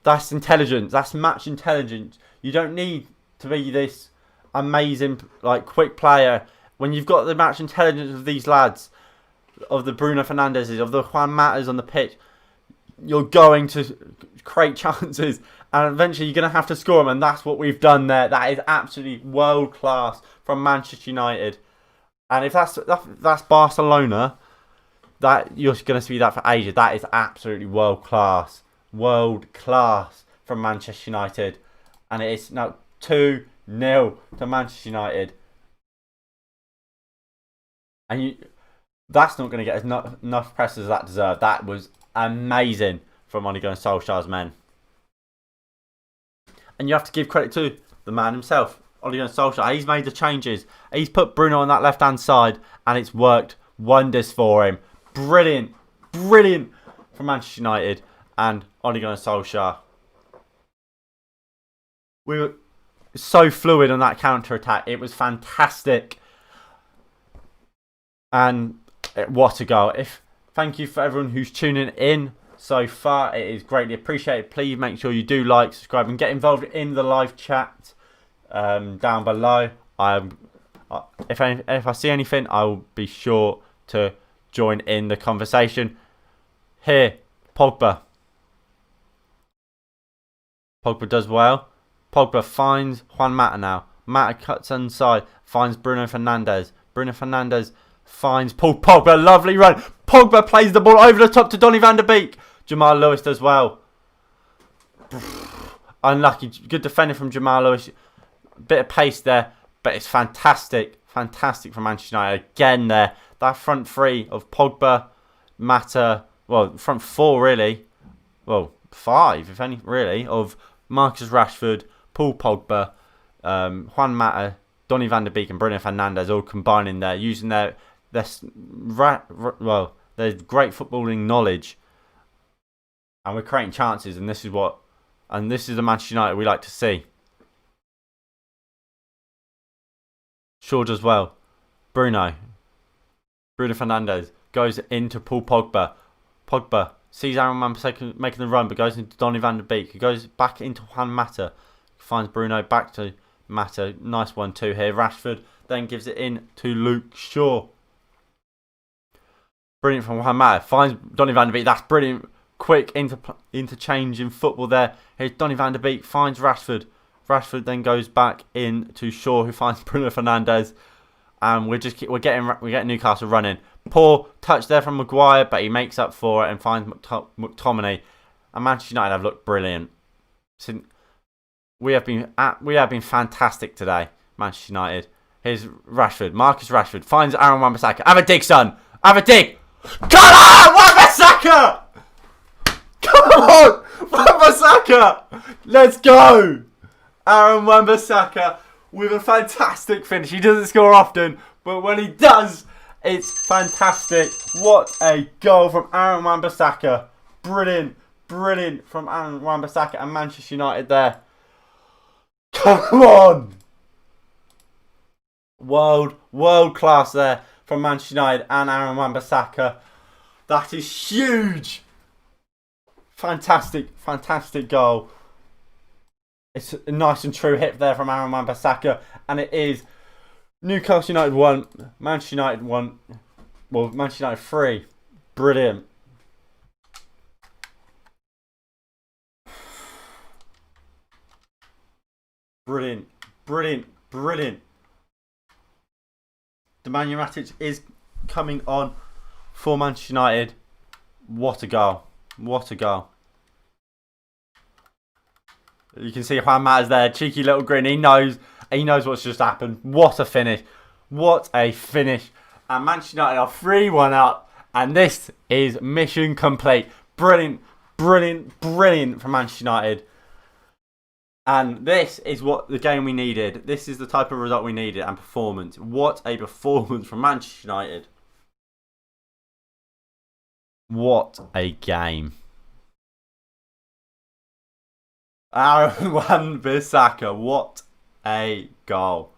Speaker 1: that's intelligence. That's match intelligence. You don't need to be this amazing, like, quick player when you've got the match intelligence of these lads, of the Bruno Fernandeses, of the Juan Matas on the pitch. You're going to create chances and eventually you're going to have to score them, and that's what we've done there. That is absolutely world class from Manchester United. And if that's Barcelona, that you're going to see that for ages. That is absolutely world class from Manchester United, and it is now 2-0 to Manchester United. And that's not going to get enough press as that deserved. That was amazing from Ole Gunnar Solskjaer's men. And you have to give credit to the man himself, Ole Gunnar Solskjaer. He's made the changes. He's put Bruno on that left-hand side, and it's worked wonders for him. Brilliant from Manchester United and Ole Gunnar Solskjaer. We were so fluid on that counter-attack. It was fantastic. And what a goal. Thank you for everyone who's tuning in so far. It is greatly appreciated. Please make sure you do like, subscribe, and get involved in the live chat down below. If I see anything, I will be sure to join in the conversation. Here, Pogba does well. Pogba finds Juan Mata now. Mata cuts inside, finds Bruno Fernandes. Bruno Fernandes finds Paul Pogba. Lovely run. Pogba plays the ball over the top to Donny van der Beek. Jamal Lewis does well. Unlucky. Good defending from Jamal Lewis. Bit of pace there, but it's fantastic from Manchester United again there. That front three of Pogba, Mata, well, front four really, well, 5 if any really, of Marcus Rashford, Paul Pogba, Juan Mata, Donny van der Beek and Bruno Fernandes all combining there, using their great footballing knowledge, and we're creating chances, and this is the Manchester United we like to see. Shaw does well. Bruno Fernandes goes into Paul Pogba. Pogba sees Aaron Wan-Bissaka making the run, but goes into Donny van der Beek. He goes back into Juan Mata. Finds Bruno, back to Mata. Nice 1-2 here. Rashford then gives it in to Luke Shaw. Brilliant from Juan Mata. Finds Donny van der Beek. That's brilliant. Quick interchange in football there. Here's Donny van der Beek. Finds Rashford. Rashford then goes back in to Shaw, who finds Bruno Fernandes. And we're getting Newcastle running. Poor touch there from Maguire, but he makes up for it and finds McTominay. And Manchester United have looked brilliant. we have been fantastic today, Manchester United. Here's Rashford, Marcus Rashford finds Aaron Wan-Bissaka. Have a dig, son. Have a dig. Come on, Wan-Bissaka! Come on, Wan-Bissaka! Let's go, Aaron Wan-Bissaka with a fantastic finish. He doesn't score often, but when he does, it's fantastic. What a goal from Aaron Wan-Bissaka. Brilliant, brilliant from Aaron Wan-Bissaka and Manchester United there. Come on! World class there from Manchester United and Aaron Wan-Bissaka. That is huge. Fantastic, fantastic goal. It's a nice and true hit there from Aaron Wan-Bissaka, and it is Newcastle United 1, Manchester United 1. Well, Manchester United 3. Brilliant. Brilliant, brilliant, brilliant. The Man United is coming on for Manchester United. What a goal. What a goal. You can see Juan Mata's there. Cheeky little grin. He knows what's just happened. What a finish. What a finish. And Manchester United are 3-1 up. And this is mission complete. Brilliant, brilliant, brilliant from Manchester United. And this is what the game we needed. This is the type of result we needed and performance. What a performance from Manchester United. What a game. Aaron Wan-Bissaka, what a goal.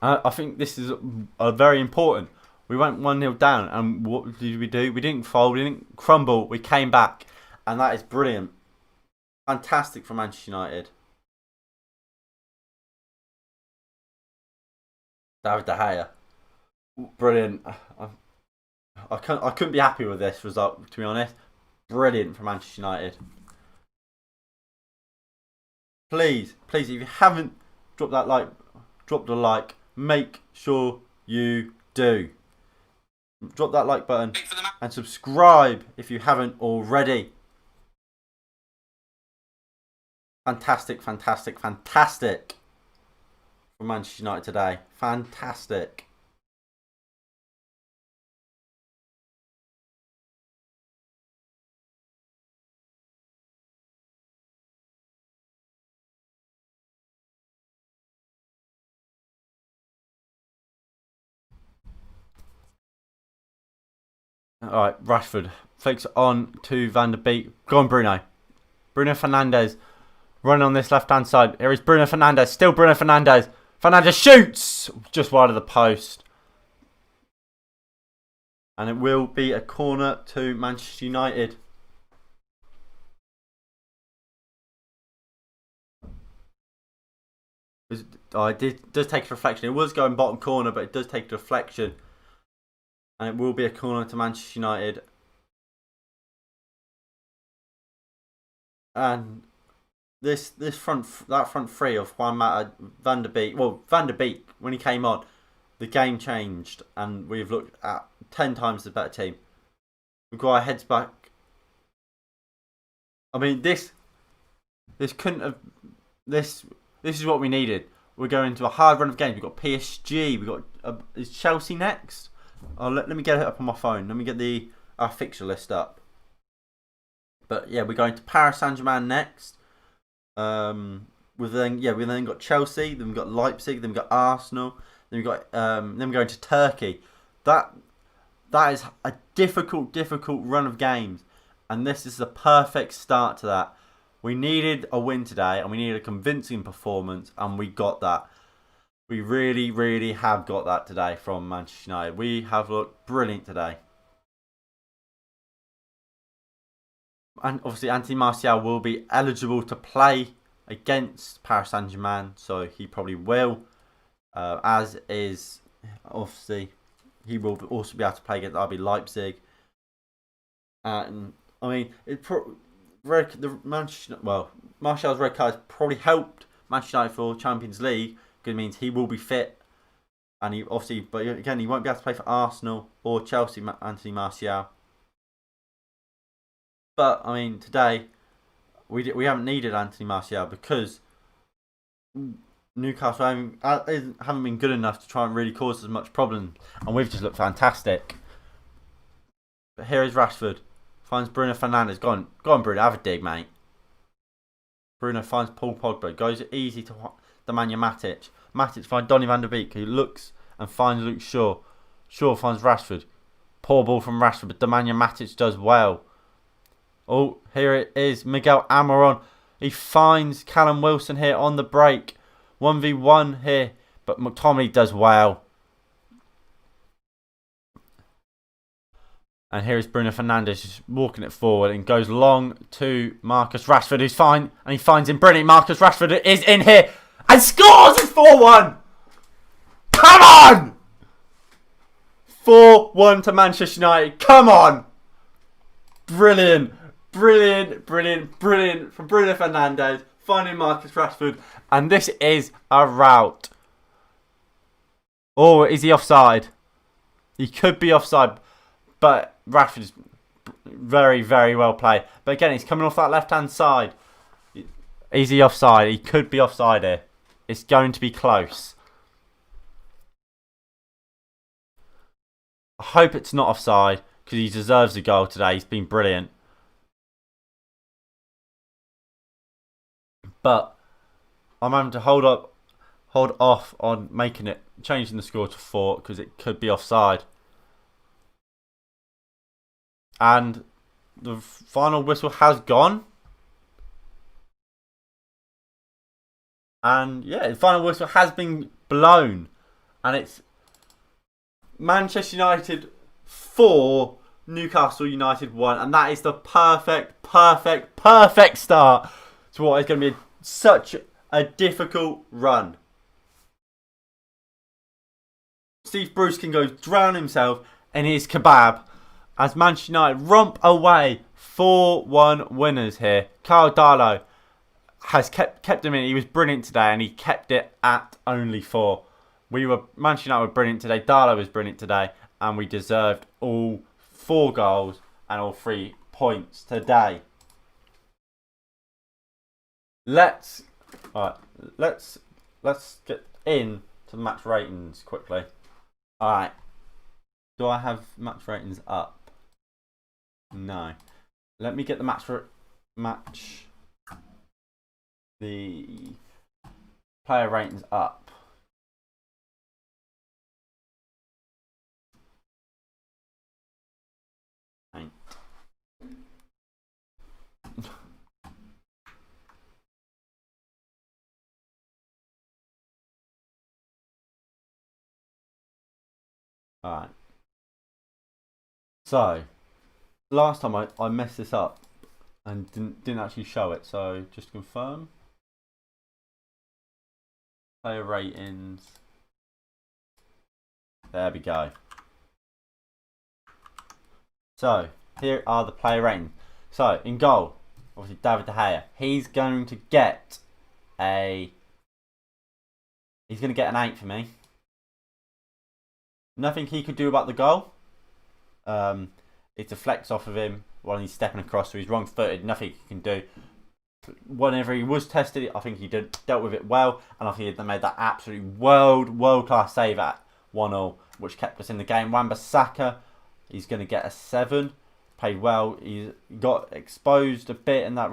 Speaker 1: I think this is very important. We went 1-0 down, and what did we do? We didn't fold, we didn't crumble, we came back. And that is brilliant. Fantastic for Manchester United. David De Gea. Brilliant. I couldn't be happy with this result, to be honest. Brilliant for Manchester United. Please, if you haven't dropped a like, make sure you do. Drop that like button and subscribe if you haven't already. Fantastic, fantastic, fantastic for Manchester United today. Fantastic. Alright, Rashford flicks on to Van der Beek. Go on, Bruno. Bruno Fernandes running on this left-hand side. Here is Bruno Fernandes. Still Bruno Fernandes. Fernandes shoots! Just wide of the post. And it will be a corner to Manchester United. It does take a deflection. It was going bottom corner, but it does take a deflection. And it will be a corner to Manchester United. And that front three of Juan Mata, Van der Beek. Well, Van der Beek, when he came on, the game changed, and we've looked at 10 times the better team. We've got our heads back. I mean, this couldn't have. This is what we needed. We're going into a hard run of games. We've got PSG. We've got is Chelsea next. Oh, let me get it up on my phone. Let me get our fixture list up. But yeah, we're going to Paris Saint-Germain next. We've then got Chelsea. Then we've got Leipzig. Then we've got Arsenal. Then we've got then we're going to Turkey. That is a difficult run of games, and this is the perfect start to that. We needed a win today, and we needed a convincing performance, and we got that. We really have got that today from Manchester United. We have looked brilliant today. And obviously Anthony Martial will be eligible to play against Paris Saint-Germain, so he probably will. As is, obviously, he will also be able to play against RB Leipzig. And I mean, Martial's red card has probably helped Manchester United for Champions League, because it means he will be fit. And he obviously, but again, he won't be able to play for Arsenal or Chelsea, Anthony Martial. But I mean, today we haven't needed Anthony Martial because Newcastle haven't been good enough to try and really cause as much problem, and we've just looked fantastic. But here is Rashford, finds Bruno Fernandes. Go on, Bruno, have a dig, mate. Bruno finds Paul Pogba, goes easy to Nemanja Matic. Matic finds Donny van der Beek, who looks and finds Luke Shaw. Shaw finds Rashford. Poor ball from Rashford, but Nemanja Matic does well. Oh, here it is, Miguel Almiron. He finds Callum Wilson here on the break. 1v1 here, but McTominay does well. And here is Bruno Fernandes just walking it forward and goes long to Marcus Rashford, who's fine. And he finds him brilliant. Marcus Rashford is in here and scores! It's 4-1! Come on! 4-1 to Manchester United. Come on! Brilliant. Brilliant from Bruno Fernandes. Finding Marcus Rashford. And this is a rout. Oh, is he offside? He could be offside. But Rashford is very, very well played. But again, he's coming off that left-hand side. Is he offside? He could be offside here. It's going to be close. I hope it's not offside because he deserves a goal today. He's been brilliant. But I'm having to hold off on changing the score to 4 because it could be offside. And the final whistle has gone. And yeah, the final whistle has been blown. And it's Manchester United 4, Newcastle United 1. And that is the perfect start to what is going to be such a difficult run. Steve Bruce can go drown himself in his kebab as Manchester United romp away 4-1 winners here. Kyle Darlow has kept him in. He was brilliant today and he kept it at only 4. Manchester United were brilliant today. Darlow was brilliant today and we deserved all 4 goals and all 3 points today. Let's get in to the match ratings quickly. Alright. Do I have match ratings up? No. Let me get the the player ratings up. Alright. So, last time I messed this up and didn't actually show it, so just to confirm. Player ratings. There we go. So, here are the player ratings. So, in goal, obviously David De Gea. He's going to get an 8 for me. Nothing he could do about the goal. It deflects off of him while he's stepping across, so he's wrong-footed. Nothing he can do. Whenever he was tested, I think he dealt with it well, and I think he made that absolute world-class save at 1-0, which kept us in the game. Wan-Bissaka, he's going to get a 7. Played well. He got exposed a bit in that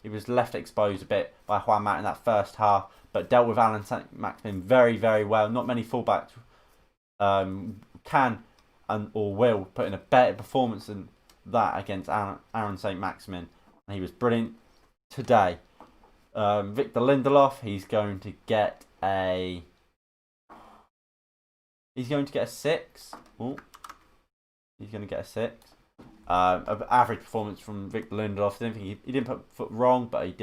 Speaker 1: he was left exposed a bit by Juan Mata in that first half, but dealt with Alan St-Maximin very, very well. Not many fullbacks can or will put in a better performance than that against Aaron St-Maximin. And he was brilliant today. Victor Lindelof, he's going to get a 6. Ooh. He's going to get a 6. Average performance from Victor Lindelof. He didn't put foot wrong, but he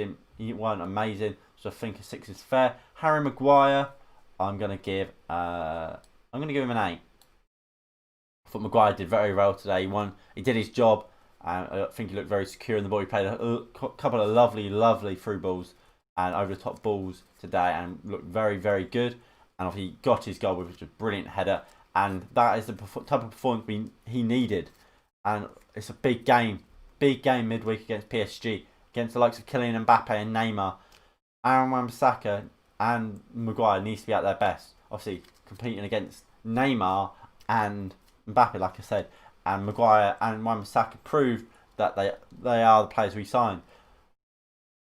Speaker 1: wasn't amazing. So I think a 6 is fair. Harry Maguire, I'm going to give him an 8. I thought Maguire did very well today. He did his job. I think he looked very secure in the ball. He played a couple of lovely through balls and over the top balls today and looked very, very good. And he got his goal with a brilliant header. And that is the type of performance he needed. And it's a big game midweek against PSG. against the likes of Kylian Mbappe and Neymar. Aaron Wan-Bissaka and Maguire needs to be at their best. Obviously, competing against Neymar and Mbappe, like I said, and Maguire and Wan-Bissaka proved that they are the players we signed,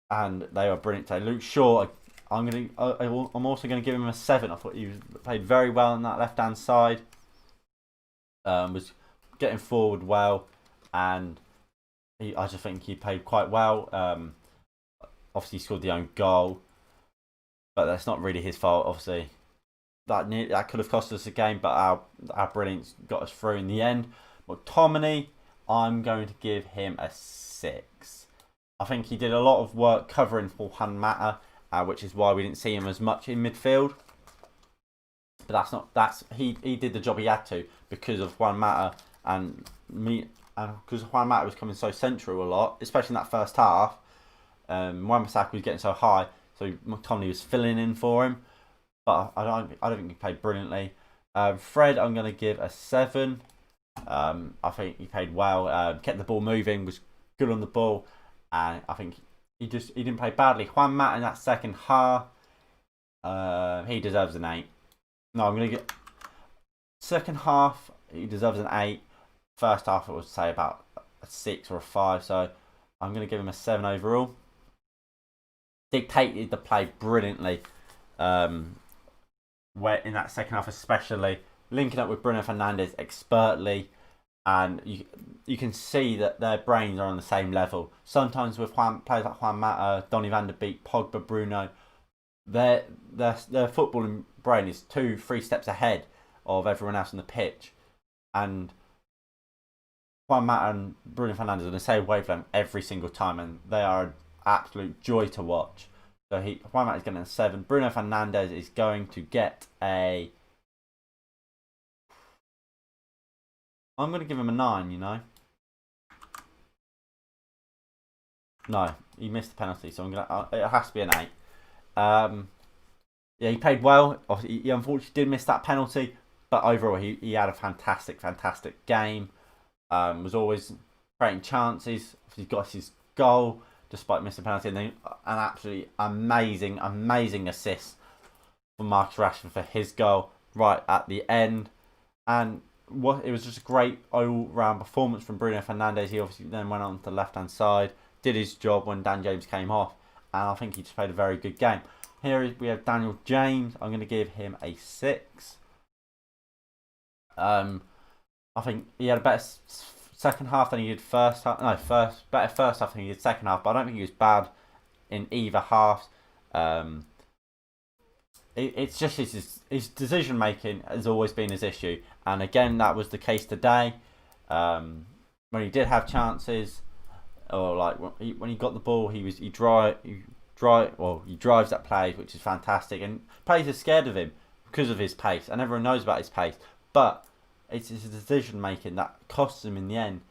Speaker 1: and they are brilliant today. Luke Shaw, I'm also going to give him a 7. I thought he played very well on that left hand side. Was getting forward well, and I just think he played quite well. Obviously, he scored the own goal, but that's not really his fault. Obviously, that could have cost us a game, but our brilliance got us through in the end. McTominay, I'm going to give him a 6. I think he did a lot of work covering for Juan Mata, which is why we didn't see him as much in midfield. But he did the job he had to because of Juan Mata and because Juan Mata was coming so central a lot, especially in that first half. Wan-Bissaka was getting so high, so McTominay was filling in for him. But I don't think he played brilliantly. Fred, I'm going to give a 7. I think he played well, kept the ball moving, was good on the ball, and I think he didn't play badly. Juan Mata in that second half, he deserves an 8. No, I'm going to get second half. He deserves an 8. First half, I would say about a 6 or a 5. So I'm going to give him a 7 overall. Dictated the play brilliantly. Where in that second half, especially linking up with Bruno Fernandes expertly, and you can see that their brains are on the same level. Sometimes with players like Juan Mata, Donny van de Beek, Pogba, Bruno, their footballing brain is 2-3 steps ahead of everyone else on the pitch, and Juan Mata and Bruno Fernandes are on the same wavelength every single time, and they are an absolute joy to watch. So Juan Mata is getting a 7. Bruno Fernandes is going to get a... I'm going to give him a 9, you know. No, he missed the penalty, so it has to be an 8. Yeah, he played well. He unfortunately did miss that penalty, but overall he had a fantastic game. Was always creating chances. He got his goal despite missing a penalty, and then an absolutely amazing assist from Marcus Rashford for his goal right at the end. And it was just a great all-round performance from Bruno Fernandes. He obviously then went on to the left-hand side, did his job when Dan James came off, and I think he just played a very good game. Here we have Daniel James. I'm going to give him a 6. I think he had a better second half than he did first half. No, better first half than he did second half, but I don't think he was bad in either half. It's just his decision making has always been his issue, and again that was the case today. When he did have chances, or like when he got the ball, he drives that play, which is fantastic, and players are scared of him because of his pace, and everyone knows about his pace, but it's his decision making that costs him in the end.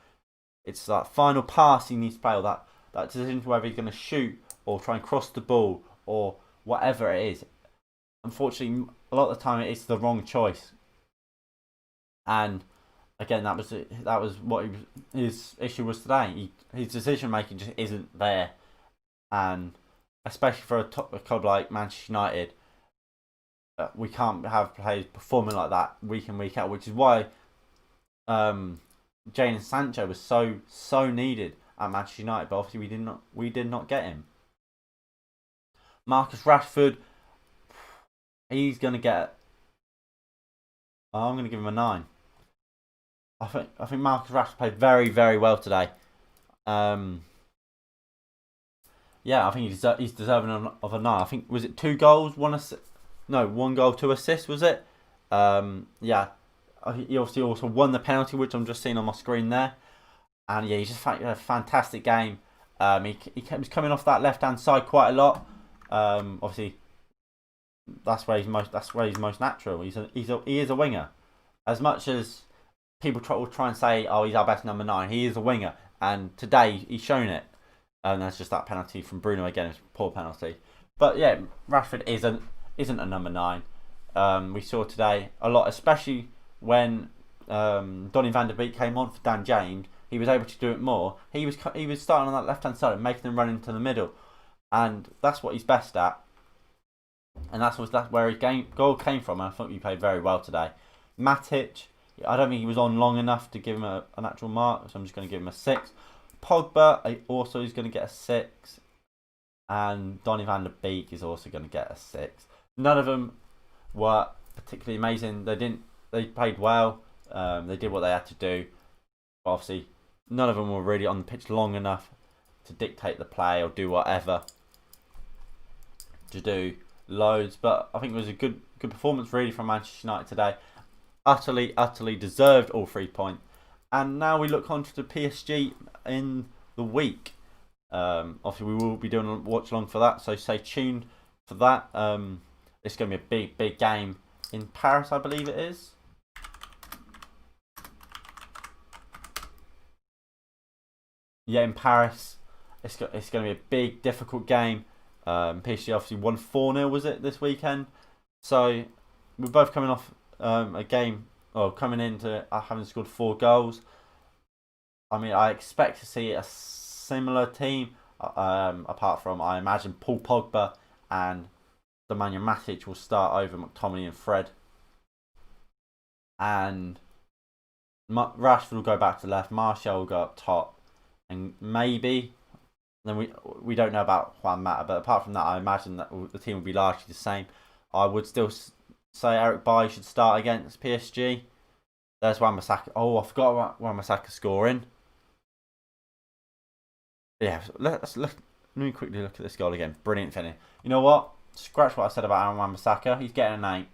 Speaker 1: It's that final pass he needs to play, or that decision whether he's going to shoot or try and cross the ball or whatever it is. Unfortunately, a lot of the time it's the wrong choice. And again, that was what his issue was today. His decision making just isn't there, and especially for a club like Manchester United, we can't have players performing like that week in, week out, which is why Jadon Sancho was so needed at Manchester United, but obviously we did not get him. Marcus Rashford, he's going to get... I'm going to give him a 9. I think Marcus Rashford played very, very well today. Yeah, I think he's deserving of a 9. I think, was it 2 goals, 1 assist? No, 1 goal, 2 assists, was it? Yeah. He obviously also won the penalty, which I'm just seeing on my screen there. And yeah, he's just had a fantastic game. He was coming off that left-hand side quite a lot. Obviously, that's where he's most natural. He is a winger. As much as people will try and say, oh, he's our best number 9, he is a winger. And today, he's shown it. And that's just that penalty from Bruno again. It's a poor penalty. But yeah, Rashford isn't a number 9. We saw today a lot, especially when Donny van de Beek came on for Dan James. he was able to do it more. He was starting on that left hand side and making them run into the middle, and that's what he's best at. And that's where his goal came from. And I thought he played very well today. Matic, I don't think he was on long enough to give him an actual mark, so I'm just going to give him a 6. Pogba also is going to get a 6, and Donny van der Beek is also going to get a 6. None of them were particularly amazing. They played well. They did what they had to do. But obviously, none of them were really on the pitch long enough to dictate the play or do whatever. To do loads, but I think it was a good performance really from Manchester United today. Utterly deserved all 3 points. And now we look on to the PSG in the week. Obviously, we will be doing a watch along for that, so stay tuned for that. It's going to be a big game in Paris, I believe it is. Yeah, in Paris. It's going to be a big, difficult game. PSG obviously won 4-0, was it, this weekend? So we're both coming off a game, or coming into having scored 4 goals. I mean, I expect to see a similar team, apart from, I imagine, Paul Pogba and Nemanja Matic will start over McTominay and Fred. And Rashford will go back to the left, Martial will go up top, and maybe... Then we don't know about Juan Mata, but apart from that, I imagine that the team will be largely the same. I would still say Eric Bailly should start against PSG. There's Wan-Bissaka. Oh, I forgot about Wan-Bissaka scoring. Yeah, let me quickly look at this goal again. Brilliant finish. You know what? Scratch what I said about Aaron Wan-Bissaka. He's getting an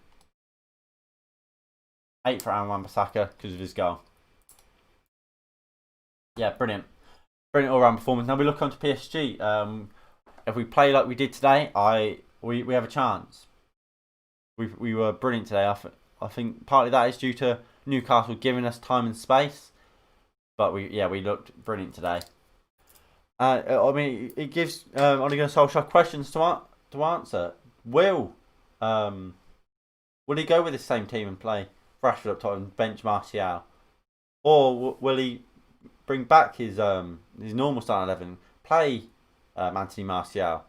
Speaker 1: 8. 8 for Aaron Wan-Bissaka because of his goal. Yeah, brilliant. Brilliant all-round performance. Now we look on to PSG. If we play like we did today, we have a chance. We were brilliant today. I think partly that is due to Newcastle giving us time and space, but we looked brilliant today. I mean, it gives Ole Gunnar Solskjaer questions to answer. Will he go with the same team and play Rashford up top and bench Martial, or will he bring back his normal starting 11, play Anthony Martial?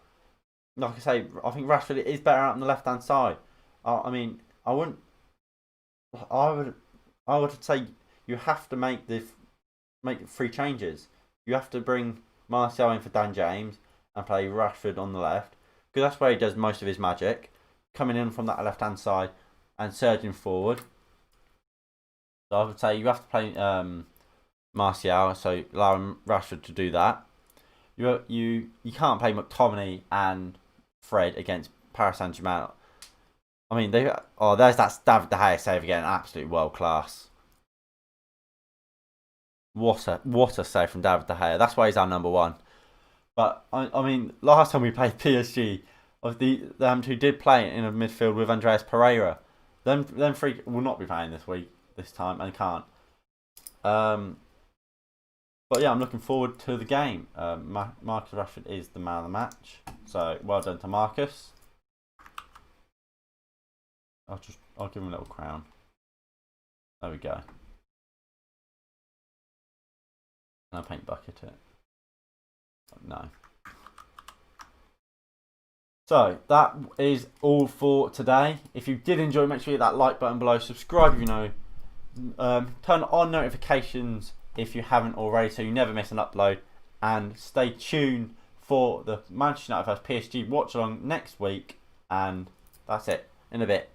Speaker 1: Like I say, I think Rashford is better out on the left hand side. I mean, I would say you have to make 3 changes. You have to bring Martial in for Dan James and play Rashford on the left, because that's where he does most of his magic, coming in from that left hand side and surging forward. So I would say you have to play Martial, so allowing Rashford to do that. You can't play McTominay and Fred against Paris Saint-Germain. I mean, there's that David De Gea save again, absolutely world class. What a save from David De Gea. That's why he's our number 1. But I mean, last time we played PSG, of them two did play in a midfield with Andreas Pereira. Them 3 will not be playing this time, and can't. But yeah, I'm looking forward to the game. Marcus Rashford is the man of the match, so well done to Marcus. I'll give him a little crown. There we go. And I'll paint bucket it. No. So that is all for today. If you did enjoy, make sure you hit that like button below. Subscribe if you know. Turn on notifications if you haven't already, so you never miss an upload. And stay tuned for the Manchester United vs PSG watch along next week. And that's it. In a bit.